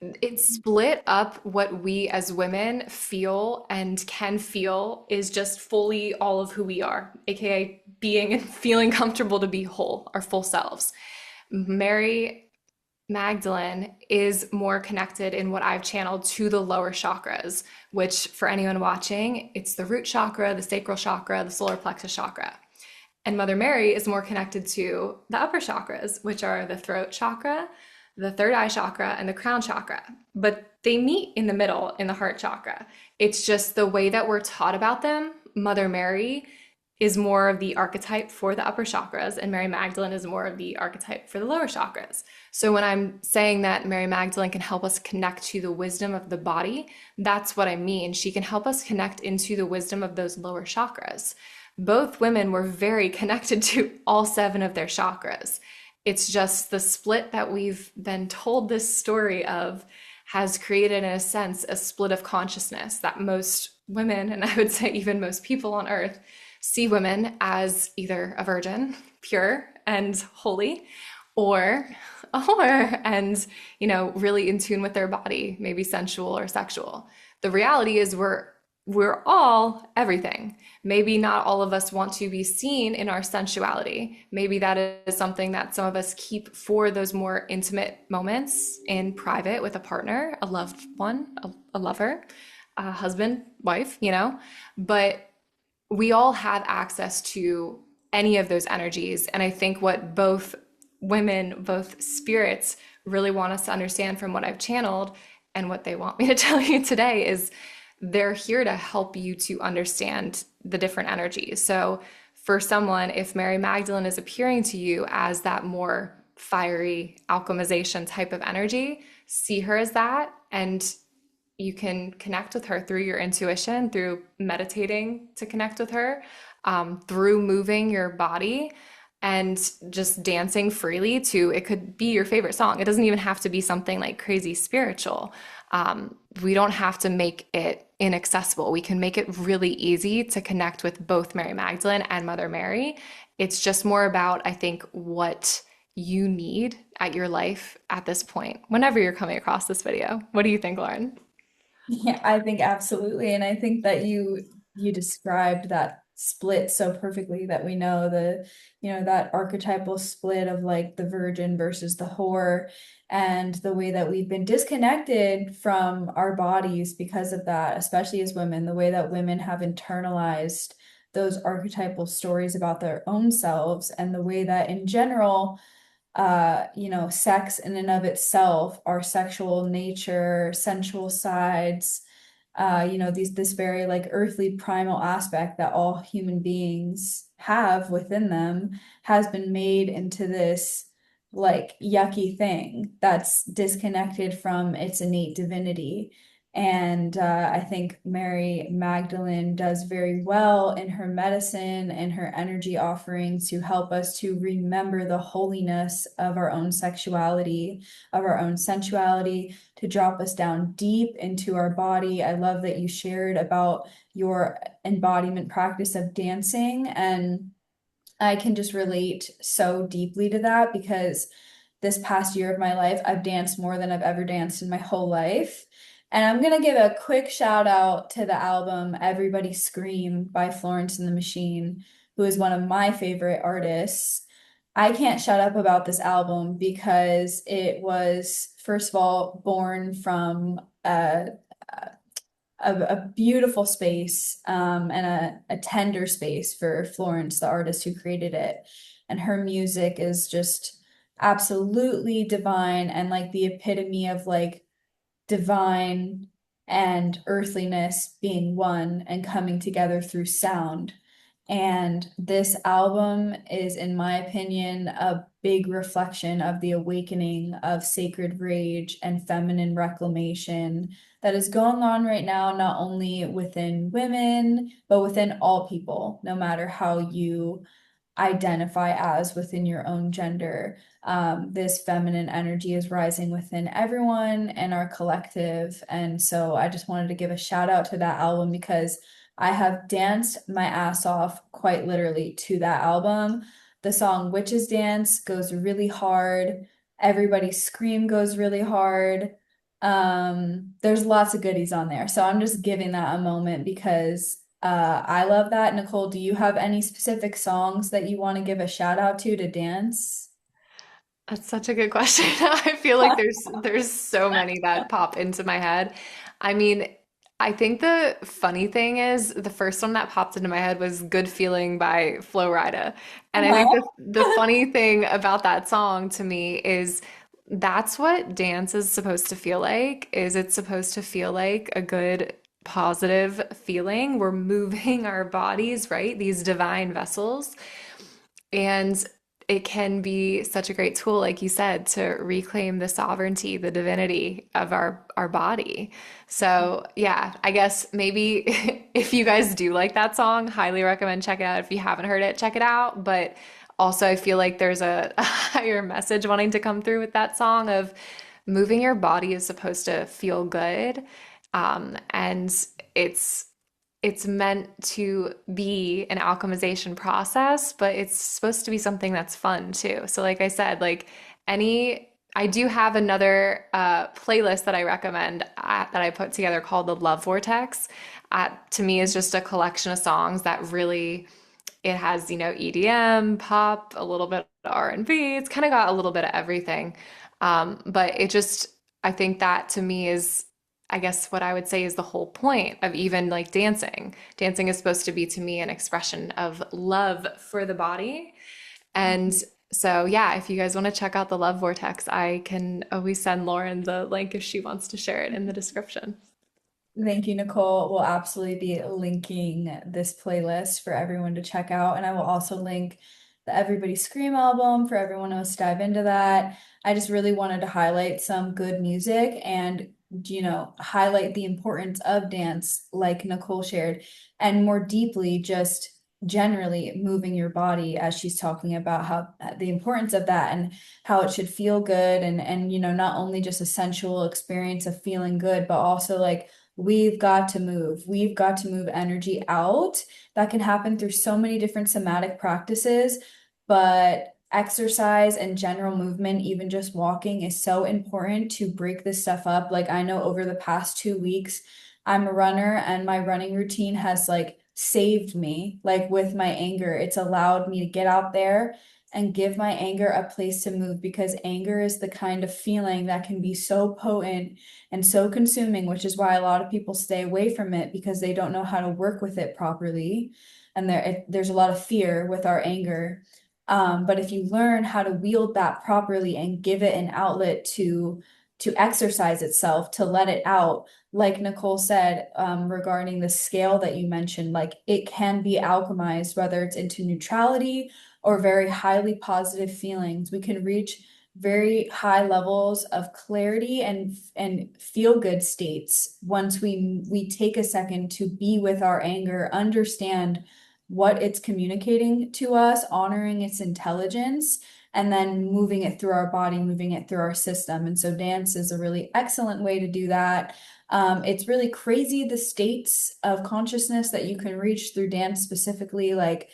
Speaker 2: it split up what we as women feel and can feel is just fully all of who we are, aka being and feeling comfortable to be whole, our full selves. Mary Magdalene is more connected in what I've channeled to the lower chakras, which for anyone watching, it's the root chakra, the sacral chakra, the solar plexus chakra. And Mother Mary is more connected to the upper chakras, which are the throat chakra, the third eye chakra, and the crown chakra. But they meet in the middle in the heart chakra. It's just the way that we're taught about them. Mother Mary is more of the archetype for the upper chakras, and Mary Magdalene is more of the archetype for the lower chakras. So when I'm saying that Mary Magdalene can help us connect to the wisdom of the body, that's what I mean. She can help us connect into the wisdom of those lower chakras. Both women were very connected to all seven of their chakras. It's just the split that we've been told this story of has created, in a sense, a split of consciousness that most women, and I would say even most people on earth, see women as either a virgin, pure and holy, or a whore and, really in tune with their body, maybe sensual or sexual. The reality is we're we're all everything. Maybe not all of us want to be seen in our sensuality. Maybe that is something that some of us keep for those more intimate moments in private with a partner, a loved one, a lover, a husband, wife, you know? But we all have access to any of those energies. And I think what both women, both spirits really want us to understand from what I've channeled and what they want me to tell you today is they're here to help you to understand the different energies. So for someone, if Mary Magdalene is appearing to you as that more fiery alchemization type of energy, see her as that, and you can connect with her through your intuition, through meditating to connect with her, through moving your body and just dancing freely to it could be your favorite song. It doesn't even have to be something like crazy spiritual. We don't have to make it inaccessible. We can make it really easy to connect with both Mary Magdalene and Mother Mary. It's just more about, I think, what you need at your life at this point, whenever you're coming across this video. What do you think, Lauren?
Speaker 1: Yeah, I think absolutely. And I think that you described that split so perfectly that we know that archetypal split of like the virgin versus the whore and the way that we've been disconnected from our bodies because of that, especially as women, the way that women have internalized those archetypal stories about their own selves and the way that in general sex in and of itself, our sexual nature, sensual sides, this very like earthly primal aspect that all human beings have within them has been made into this like yucky thing that's disconnected from its innate divinity. And I think Mary Magdalene does very well in her medicine and her energy offering to help us to remember the holiness of our own sexuality, of our own sensuality, to drop us down deep into our body. I love that you shared about your embodiment practice of dancing, and I can just relate so deeply to that because this past year of my life, I've danced more than I've ever danced in my whole life. And I'm gonna give a quick shout out to the album Everybody Scream by Florence and the Machine, who is one of my favorite artists. I can't shut up about this album because it was, first of all, born from a beautiful space and a tender space for Florence, the artist who created it. And her music is just absolutely divine and like the epitome of like divine and earthliness being one and coming together through sound. And this album is, in my opinion, a big reflection of the awakening of sacred rage and feminine reclamation that is going on right now, not only within women, but within all people, no matter how you identify as within your own gender. This feminine energy is rising within everyone and our collective. And so I just wanted to give a shout out to that album because I have danced my ass off quite literally to that album. The song Witches Dance goes really hard. Everybody Scream goes really hard. There's lots of goodies on there. So I'm just giving that a moment because I love that. Nicole, do you have any specific songs that you want to give a shout out to dance?
Speaker 2: That's such a good question. I feel like there's so many that pop into my head. I mean, I think the funny thing is the first one that popped into my head was Good Feeling by Flo Rida. And I think
Speaker 1: Uh-huh.
Speaker 2: the funny thing about that song to me is that's what dance is supposed to feel like, is it's supposed to feel like a good positive feeling. We're moving our bodies, right? These divine vessels. And it can be such a great tool, like you said, to reclaim the sovereignty, the divinity of our body. So yeah, I guess maybe if you guys do like that song, highly recommend check it out. If you haven't heard it, check it out. But also I feel like there's a higher message wanting to come through with that song of moving your body is supposed to feel good. And it's it's meant to be an alchemization process, but it's supposed to be something that's fun too. So like I said, like any I do have another playlist that I recommend that I put together called the Love Vortex. To me, is just a collection of songs that really it has, EDM, pop, a little bit of R&B. It's kind of got a little bit of everything. But it just, I think that to me is, I guess what I would say is the whole point of even like dancing. Dancing is supposed to be to me an expression of love for the body. And so, yeah, if you guys want to check out the Love Vortex, I can always send Lauren the link if she wants to share it in the description.
Speaker 1: Thank you, Nicole. We'll absolutely be linking this playlist for everyone to check out. And I will also link the Everybody Scream album for everyone else to dive into that. I just really wanted to highlight some good music and, highlight the importance of dance, like Nicole shared, and more deeply, just generally moving your body as she's talking about how the importance of that and how it should feel good and not only just a sensual experience of feeling good, but also like we've got to move. We've got to move energy out. That can happen through so many different somatic practices, but exercise and general movement, even just walking, is so important to break this stuff up. Like, I know over the past 2 weeks, I'm a runner and my running routine has like saved me, like with my anger. It's allowed me to get out there and give my anger a place to move because anger is the kind of feeling that can be so potent and so consuming, which is why a lot of people stay away from it because they don't know how to work with it properly. And there's a lot of fear with our anger. But if you learn how to wield that properly and give it an outlet to exercise itself, to let it out, like Nicole said, regarding the scale that you mentioned, like it can be alchemized, whether it's into neutrality or very highly positive feelings. We can reach very high levels of clarity and feel good states once we take a second to be with our anger, understand what it's communicating to us, honoring its intelligence, and then moving it through our body, moving it through our system. And so dance is a really excellent way to do that. It's really crazy the states of consciousness that you can reach through dance specifically. Like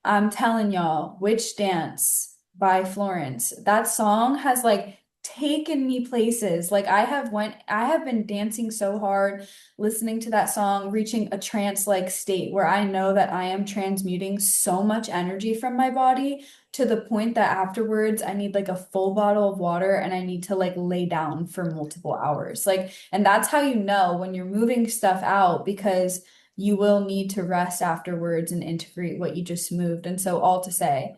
Speaker 1: I'm telling y'all, Witch Dance by Florence. That song has like taken me places. Like I have been dancing so hard, listening to that song, reaching a trance-like state where I know that I am transmuting so much energy from my body to the point that afterwards I need like a full bottle of water and I need to like lay down for multiple hours. Like, and that's how you know when you're moving stuff out because you will need to rest afterwards and integrate what you just moved. And so, all to say,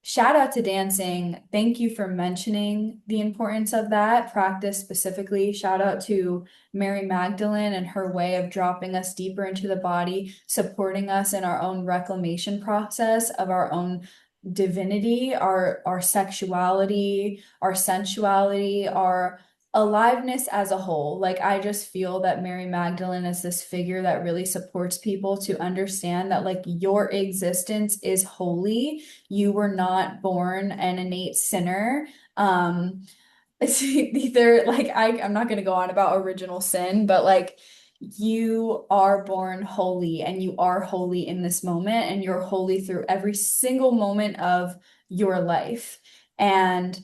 Speaker 1: shout out to dancing. Thank you for mentioning the importance of that practice specifically. Shout out to Mary Magdalene and her way of dropping us deeper into the body, supporting us in our own reclamation process of our own divinity, our sexuality, our sensuality, our aliveness as a whole. Like I just feel that Mary Magdalene is this figure that really supports people to understand that like your existence is holy. You were not born an innate sinner. It's either like I'm not gonna go on about original sin, but like you are born holy and you are holy in this moment and you're holy through every single moment of your life. And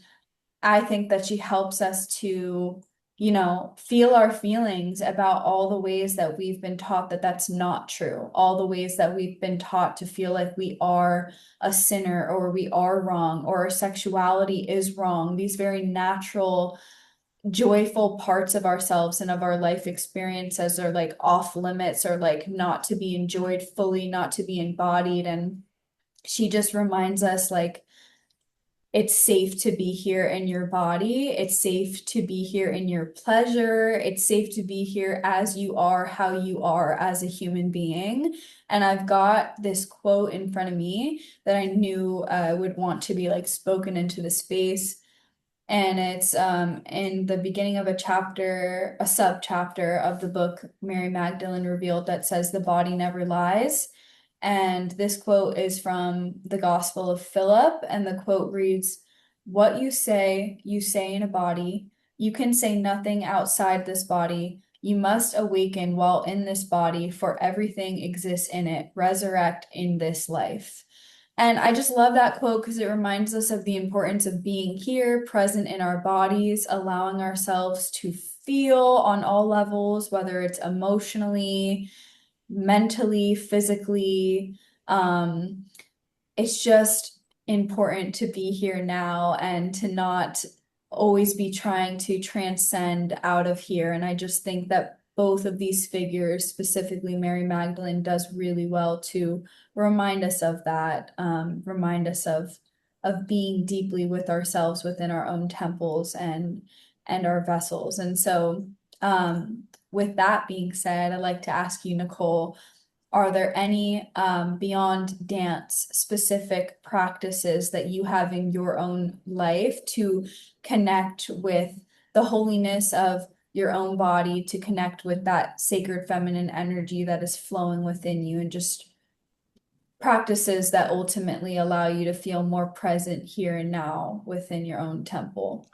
Speaker 1: I think that she helps us to, feel our feelings about all the ways that we've been taught that that's not true, all the ways that we've been taught to feel like we are a sinner or we are wrong or our sexuality is wrong. These very natural, joyful parts of ourselves and of our life experiences are like off limits or like not to be enjoyed fully, not to be embodied. And she just reminds us like, it's safe to be here in your body. It's safe to be here in your pleasure. It's safe to be here as you are, how you are as a human being. And I've got this quote in front of me that I knew would want to be like spoken into the space. And it's in the beginning of a chapter, a sub-chapter of the book Mary Magdalene Revealed that says, "The body never lies." And this quote is from the Gospel of Philip. And the quote reads, "What you say in a body. You can say nothing outside this body. You must awaken while in this body, for everything exists in it. Resurrect in this life." And I just love that quote because it reminds us of the importance of being here, present in our bodies, allowing ourselves to feel on all levels, whether it's emotionally, mentally, physically. Um, it's just important to be here now and to not always be trying to transcend out of here. And I just think that both of these figures, specifically Mary Magdalene, does really well to remind us of that, remind us of being deeply with ourselves within our own temples and our vessels. And so, with that being said, I'd like to ask you, Nicole, are there any beyond dance specific practices that you have in your own life to connect with the holiness of your own body, to connect with that sacred feminine energy that is flowing within you, and just practices that ultimately allow you to feel more present here and now within your own temple?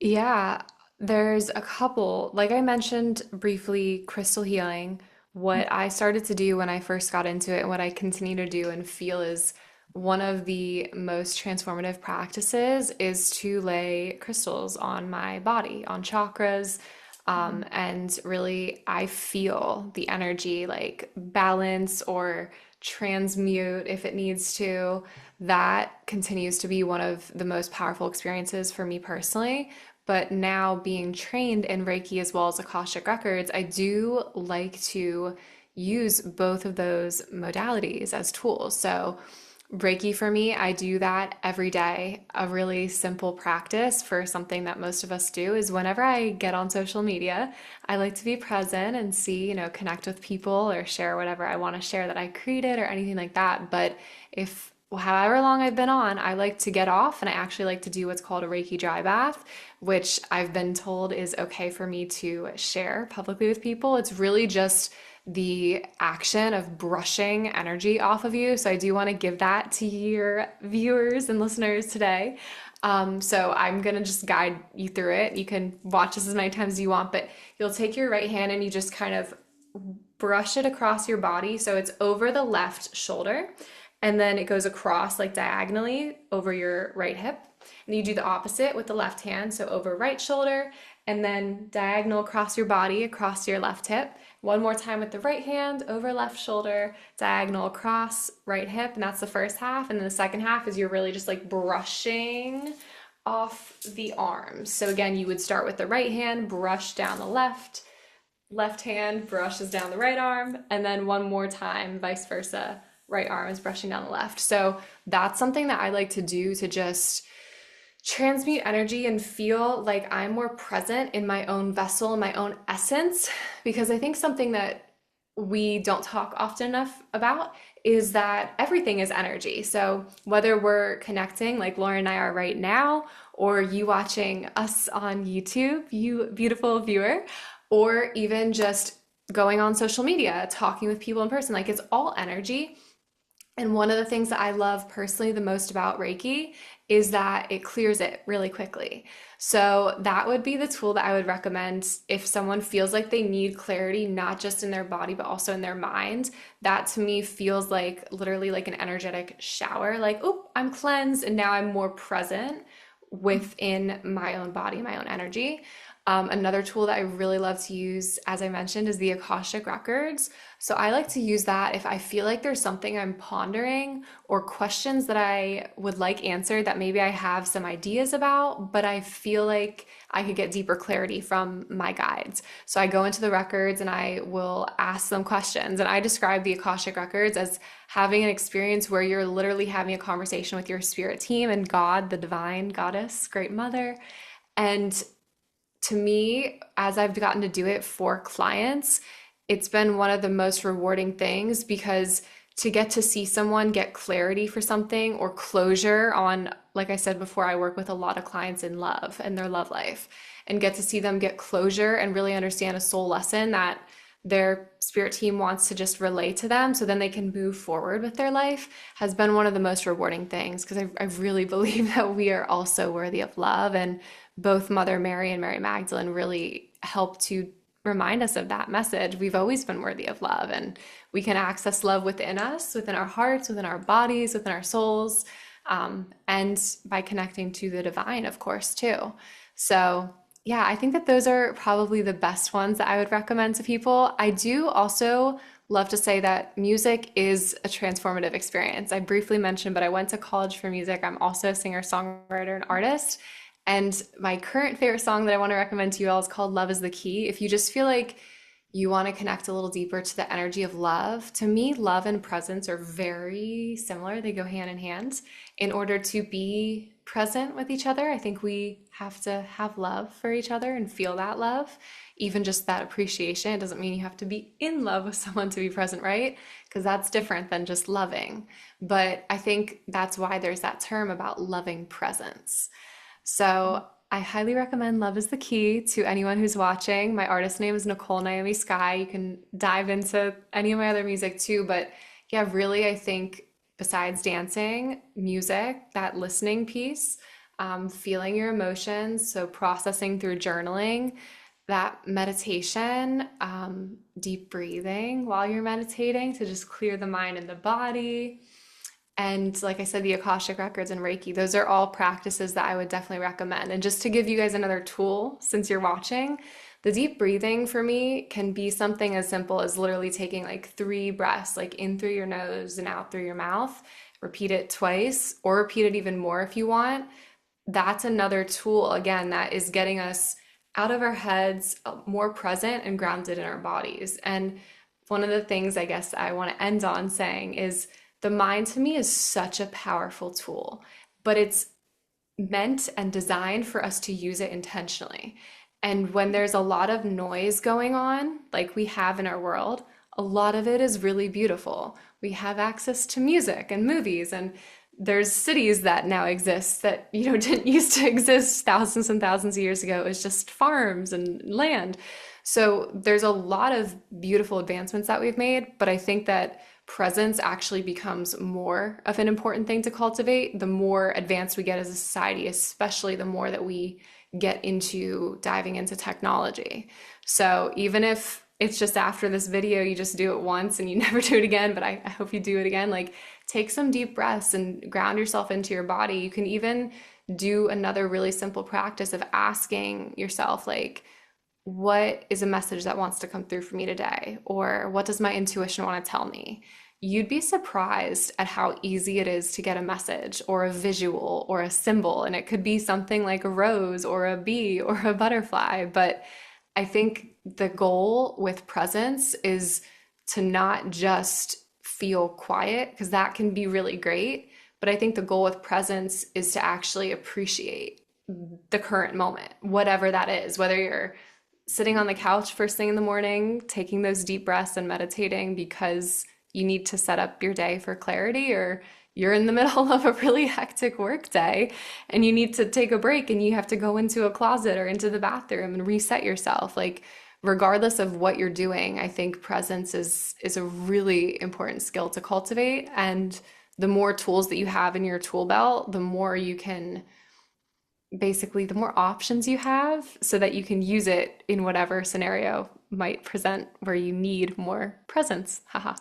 Speaker 2: Yeah, there's a couple. Like I mentioned briefly, crystal healing. What I started to do when I first got into it and what I continue to do and feel is one of the most transformative practices is to lay crystals on my body, on chakras. And really, I feel the energy like balance or transmute if it needs to. That continues to be one of the most powerful experiences for me personally. But now being trained in Reiki as well as Akashic Records, I do like to use both of those modalities as tools. So, Reiki for me, I do that every day. A really simple practice for something that most of us do is whenever I get on social media, I like to be present and see, connect with people or share whatever I want to share that I created or anything like that. But if however long I've been on, I like to get off and I actually like to do what's called a Reiki dry bath, which I've been told is okay for me to share publicly with people. It's really just the action of brushing energy off of you. So I do want to give that to your viewers and listeners today. So I'm gonna just guide you through it. You can watch this as many times as you want, but you'll take your right hand and you just kind of brush it across your body. So it's over the left shoulder and then it goes across like diagonally over your right hip. And you do the opposite with the left hand. So over right shoulder and then diagonal across your body, across your left hip. One more time with the right hand over left shoulder, diagonal across right hip. And that's the first half. And then the second half is you're really just like brushing off the arms. So again, you would start with the right hand, brush down the left hand brushes down the right arm, and then one more time, vice versa. Right arm is brushing down the left. So that's something that I like to do to just transmute energy and feel like I'm more present in my own vessel, in my own essence. Because I think something that we don't talk often enough about is that everything is energy. So whether we're connecting like Lauren and I are right now, or you watching us on YouTube, you beautiful viewer, or even just going on social media, talking with people in person, like it's all energy. And one of the things that I love personally the most about Reiki is that it clears it really quickly. So that would be the tool that I would recommend if someone feels like they need clarity, not just in their body, but also in their mind. That to me feels like literally like an energetic shower, like, oh, I'm cleansed and now I'm more present within my own body, my own energy. Another tool that I really love to use, as I mentioned, is the Akashic Records. So I like to use that if I feel like there's something I'm pondering or questions that I would like answered that maybe I have some ideas about, but I feel like I could get deeper clarity from my guides. So I go into the records and I will ask them questions. And I describe the Akashic Records as having an experience where you're literally having a conversation with your spirit team and God, the divine goddess, great mother. And to me, as I've gotten to do it for clients, it's been one of the most rewarding things because to get to see someone get clarity for something or closure on, like I said before, I work with a lot of clients in love and their love life, and get to see them get closure and really understand a soul lesson that their spirit team wants to just relay to them so then they can move forward with their life has been one of the most rewarding things because I really believe that we are also worthy of love. And both Mother Mary and Mary Magdalene really help to remind us of that message. We've always been worthy of love, and we can access love within us, within our hearts, within our bodies, within our souls, and by connecting to the divine, of course, too. So, yeah, I think that those are probably the best ones that I would recommend to people. I do also love to say that music is a transformative experience. I briefly mentioned, but I went to college for music. I'm also a singer, songwriter, and artist. And my current favorite song that I want to recommend to you all is called Love is the Key. If you just feel like you want to connect a little deeper to the energy of love, to me, love and presence are very similar. They go hand in hand. In order to be present with each other, I think we have to have love for each other and feel that love, even just that appreciation. It doesn't mean you have to be in love with someone to be present, right? Because that's different than just loving. But I think that's why there's that term about loving presence. So I highly recommend Love is the Key to anyone who's watching. My artist name is Nicole Naomi Sky. You can dive into any of my other music too. But yeah, really, I think besides dancing, music, that listening piece, feeling your emotions, so processing through journaling, that meditation, deep breathing while you're meditating to just clear the mind and the body, and like I said, the Akashic Records and Reiki, those are all practices that I would definitely recommend. And just to give you guys another tool, since you're watching, the deep breathing for me can be something as simple as literally taking like 3 breaths, like in through your nose and out through your mouth. Repeat it twice, or repeat it even more if you want. That's another tool, again, that is getting us out of our heads, more present and grounded in our bodies. And one of the things I guess I want to end on saying is the mind to me is such a powerful tool, but it's meant and designed for us to use it intentionally. And when there's a lot of noise going on, like we have in our world, a lot of it is really beautiful. We have access to music and movies, and there's cities that now exist that didn't used to exist thousands and thousands of years ago. It was just farms and land. So there's a lot of beautiful advancements that we've made, but I think that presence actually becomes more of an important thing to cultivate the more advanced we get as a society, especially the more that we get into diving into technology. So even if it's just after this video, you just do it once and you never do it again, but I hope you do it again. Like, take some deep breaths and ground yourself into your body. You can even do another really simple practice of asking yourself, like, what is a message that wants to come through for me today? Or what does my intuition want to tell me? You'd be surprised at how easy it is to get a message or a visual or a symbol. And it could be something like a rose or a bee or a butterfly. But I think the goal with presence is to not just feel quiet, because that can be really great. But I think the goal with presence is to actually appreciate the current moment, whatever that is, whether you're sitting on the couch first thing in the morning, taking those deep breaths and meditating because you need to set up your day for clarity, or you're in the middle of a really hectic work day and you need to take a break and you have to go into a closet or into the bathroom and reset yourself. Like, regardless of what you're doing, I think presence is a really important skill to cultivate. And the more tools that you have in your tool belt, the more you can basically, the more options you have so that you can use it in whatever scenario might present where you need more presence. Haha.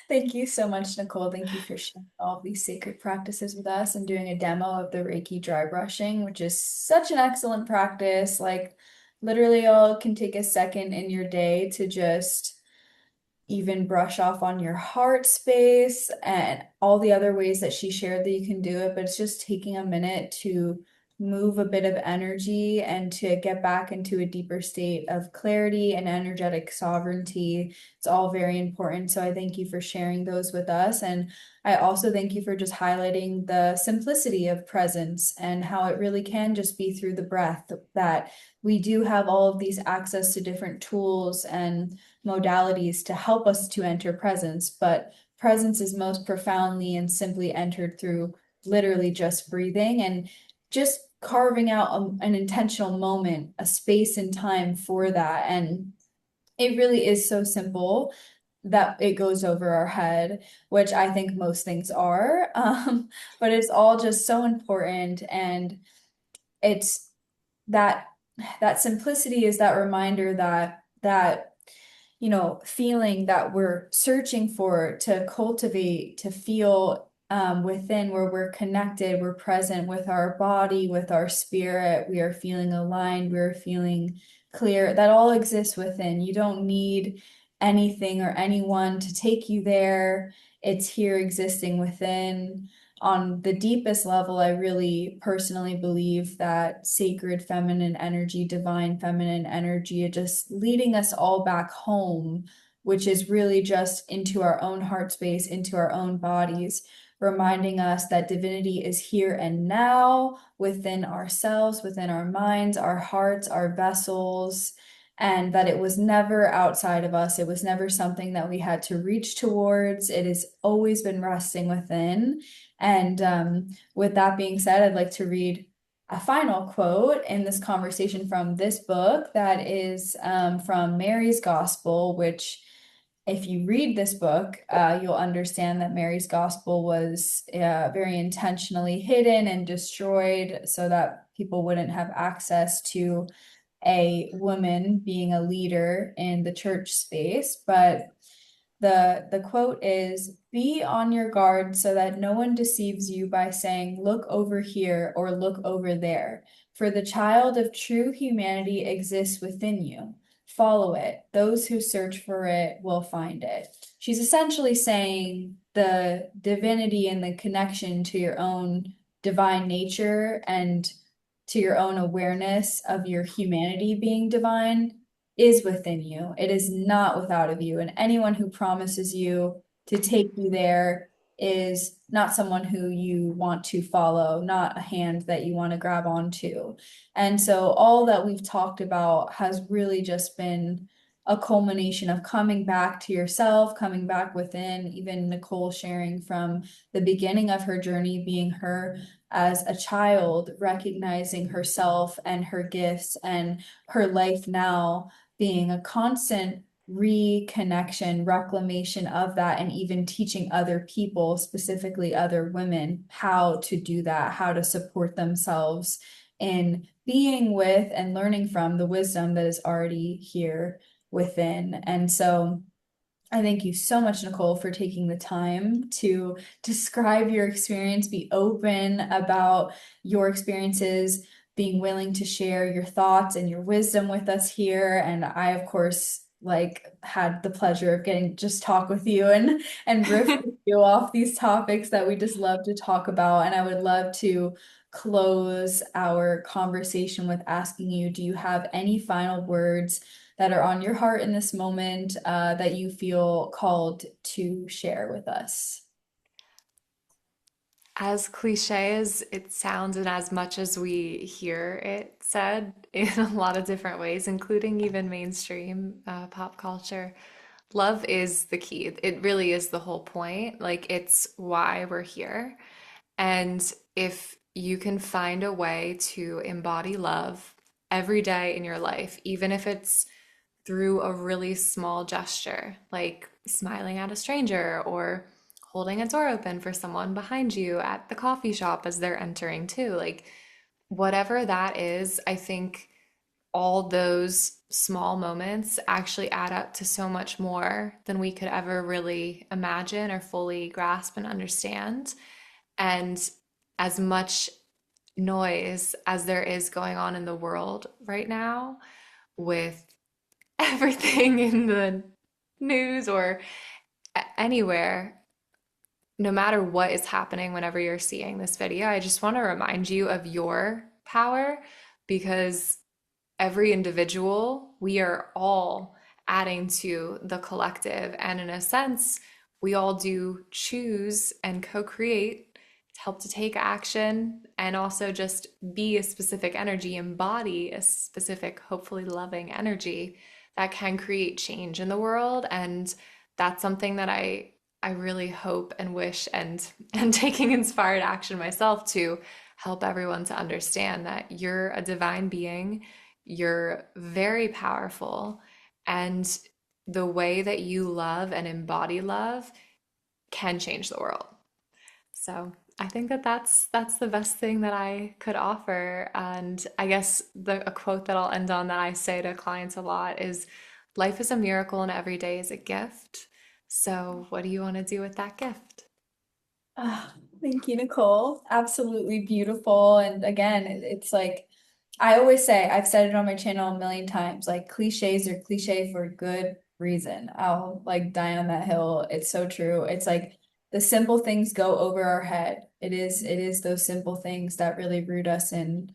Speaker 1: Thank you so much, Nicole. Thank you for sharing all of these sacred practices with us and doing a demo of the Reiki dry brushing, which is such an excellent practice. Like, literally, all can take a second in your day to just even brush off on your heart space and all the other ways that she shared that you can do it. But it's just taking a minute to move a bit of energy and to get back into a deeper state of clarity and energetic sovereignty. It's all very important. So I thank you for sharing those with us. And I also thank you for just highlighting the simplicity of presence and how it really can just be through the breath, that we do have all of these access to different tools and modalities to help us to enter presence, but presence is most profoundly and simply entered through literally just breathing and just carving out an intentional moment, a space and time for that. And it really is so simple that it goes over our head, which I think most things are. But it's all just so important. And it's that that simplicity is that reminder that feeling that we're searching for to cultivate, to feel within, where we're connected, we're present with our body, with our spirit, we are feeling aligned, we're feeling clear. That all exists within. You don't need anything or anyone to take you there. It's here existing within. On the deepest level, I really personally believe that sacred feminine energy, divine feminine energy, is just leading us all back home, which is really just into our own heart space, into our own bodies, reminding us that divinity is here and now within ourselves, within our minds, our hearts, our vessels. And that it was never outside of us. It was never something that we had to reach towards. It has always been resting within. And with that being said, I'd like to read a final quote in this conversation from this book that is from Mary's Gospel, which, if you read this book, you'll understand that Mary's Gospel was very intentionally hidden and destroyed so that people wouldn't have access to a woman being a leader in the church space. But the quote is, "Be on your guard so that no one deceives you by saying, 'Look over here' or 'Look over there.' For the child of true humanity exists within you. Follow it. Those who search for it will find it." She's essentially saying the divinity and the connection to your own divine nature and to your own awareness of your humanity being divine is within you. It is not without of you. And anyone who promises you to take you there is not someone who you want to follow, not a hand that you want to grab onto. And so all that we've talked about has really just been a culmination of coming back to yourself, coming back within, even Nicole sharing from the beginning of her journey, being her as a child, recognizing herself and her gifts and her life now being a constant reconnection, reclamation of that, and even teaching other people, specifically other women, how to do that, how to support themselves in being with and learning from the wisdom that is already here within. And so I thank you so much, Nicole, for taking the time to describe your experience, be open about your experiences, being willing to share your thoughts and your wisdom with us here. And I, of course, like had the pleasure of getting just talk with you and riff with you off these topics that we just love to talk about. And I would love to close our conversation with asking you, do you have any final words that are on your heart in this moment that you feel called to share with us?
Speaker 2: As cliche as it sounds, and as much as we hear it said in a lot of different ways, including even mainstream pop culture, love is the key. It really is the whole point. Like, it's why we're here. And if you can find a way to embody love every day in your life, even if it's through a really small gesture, like smiling at a stranger or holding a door open for someone behind you at the coffee shop as they're entering too. Like, whatever that is, I think all those small moments actually add up to so much more than we could ever really imagine or fully grasp and understand. And as much noise as there is going on in the world right now, with everything in the news or anywhere, no matter what is happening whenever you're seeing this video, I just want to remind you of your power, because every individual, we are all adding to the collective. And in a sense, we all do choose and co create to help to take action and also just be a specific energy, embody a specific, hopefully loving energy that can create change in the world. And that's something that I really hope and wish and taking inspired action myself to help everyone to understand that you're a divine being, you're very powerful, and the way that you love and embody love can change the world. So I think that that's the best thing that I could offer. And I guess a quote that I'll end on that I say to clients a lot is life is a miracle and every day is a gift. So what do you want to do with that gift?
Speaker 1: Ah, thank you, Nicole. Absolutely beautiful. And again, it's like I always say, I've said it on my channel a million times, like cliches are cliche for a good reason. I'll like die on that hill. It's so true. It's like the simple things go over our head. It is those simple things that really root us in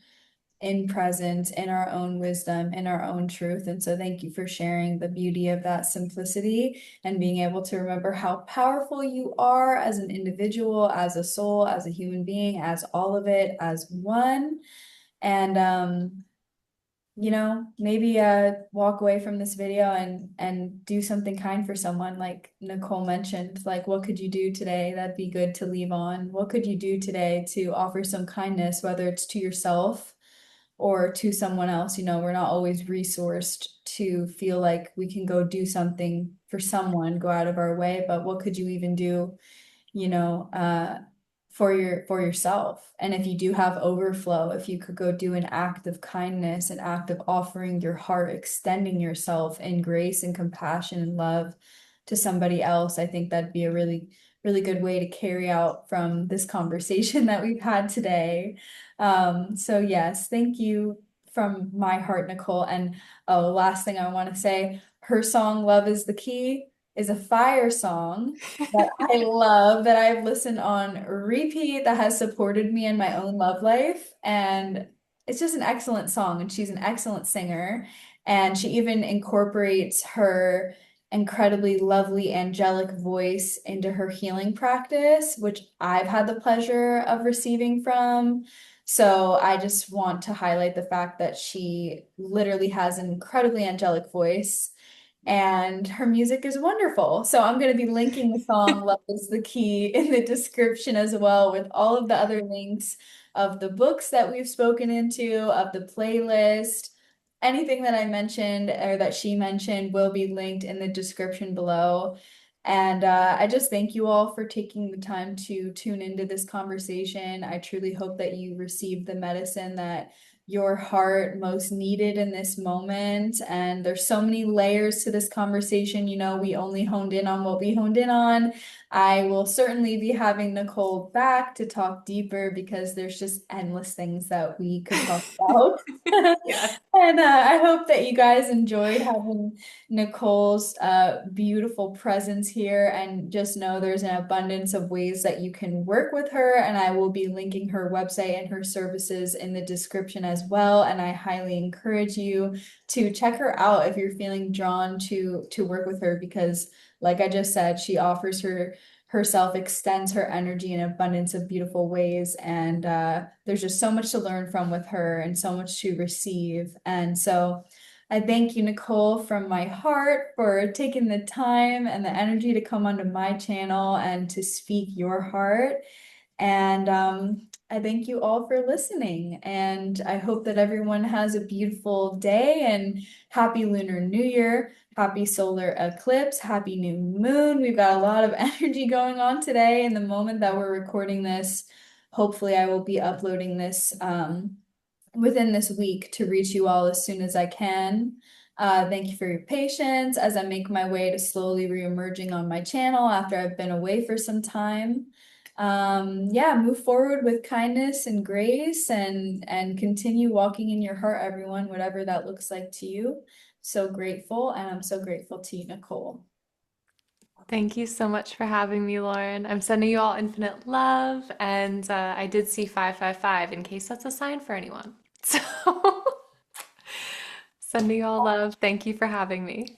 Speaker 1: presence, in our own wisdom, in our own truth. And so thank you for sharing the beauty of that simplicity and being able to remember how powerful you are as an individual, as a soul, as a human being, as all of it, as one. And maybe walk away from this video and do something kind for someone like Nicole mentioned. Like what could you do today that'd be good to leave on? What could you do today to offer some kindness, whether it's to yourself or to someone else? We're not always resourced to feel like we can go do something for someone, go out of our way, but what could you even do, you know, uh, for yourself? And if you do have overflow, if you could go do an act of kindness, an act of offering your heart, extending yourself in grace and compassion and love to somebody else, I think that'd be a really, really good way to carry out from this conversation that we've had today. So yes, thank you from my heart, Nicole. And oh, last thing I want to say, her song Love is the Key is a fire song that I love, that I've listened on repeat, that has supported me in my own love life. And it's just an excellent song, and she's an excellent singer. And she even incorporates her incredibly lovely angelic voice into her healing practice, which I've had the pleasure of receiving from. So I just want to highlight the fact that she literally has an incredibly angelic voice and her music is wonderful. So I'm going to be linking the song Love is the Key in the description as well, with all of the other links of the books that we've spoken into, of the playlist. Anything that I mentioned or that she mentioned will be linked in the description below. And I just thank you all for taking the time to tune into this conversation. I truly hope that you received the medicine that your heart most needed in this moment. And there's so many layers to this conversation. We only honed in on what we honed in on. I will certainly be having Nicole back to talk deeper because there's just endless things that we could talk about.
Speaker 2: Yes.
Speaker 1: And I hope that you guys enjoyed having Nicole's beautiful presence here. And just know there's an abundance of ways that you can work with her. And I will be linking her website and her services in the description as well. And I highly encourage you to check her out if you're feeling drawn to work with her, because like I just said, she offers herself, extends her energy in abundance of beautiful ways. And there's just so much to learn from with her and so much to receive. And so I thank you, Nicole, from my heart for taking the time and the energy to come onto my channel and to speak your heart. And I thank you all for listening. And I hope that everyone has a beautiful day and happy Lunar New Year, happy solar eclipse, happy new moon. We've got a lot of energy going on today. In the moment that we're recording this, hopefully, I will be uploading this within this week to reach you all as soon as I can. Thank you for your patience as I make my way to slowly reemerging on my channel after I've been away for some time. Yeah, move forward with kindness and grace and continue walking in your heart, everyone, whatever that looks like to you. So grateful, and I'm so grateful to you, Nicole.
Speaker 2: Thank you so much for having me, Lauren. I'm sending you all infinite love, and I did see 555 in case that's a sign for anyone. So, sending you all love. Thank you for having me.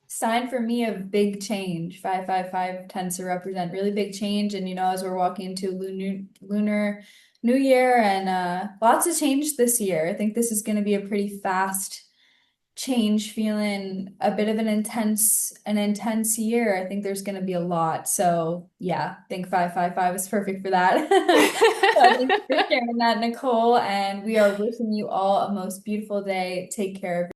Speaker 1: Sign for me of big change. 555 tends to represent really big change. And as we're walking into lunar new year and lots of change this year. I think this is going to be a pretty fast change, feeling a bit of an intense year. I think there's going to be a lot. So yeah, I think 555 is perfect for that. So thank you for sharing that, Nicole. And we are wishing you all a most beautiful day. Take care.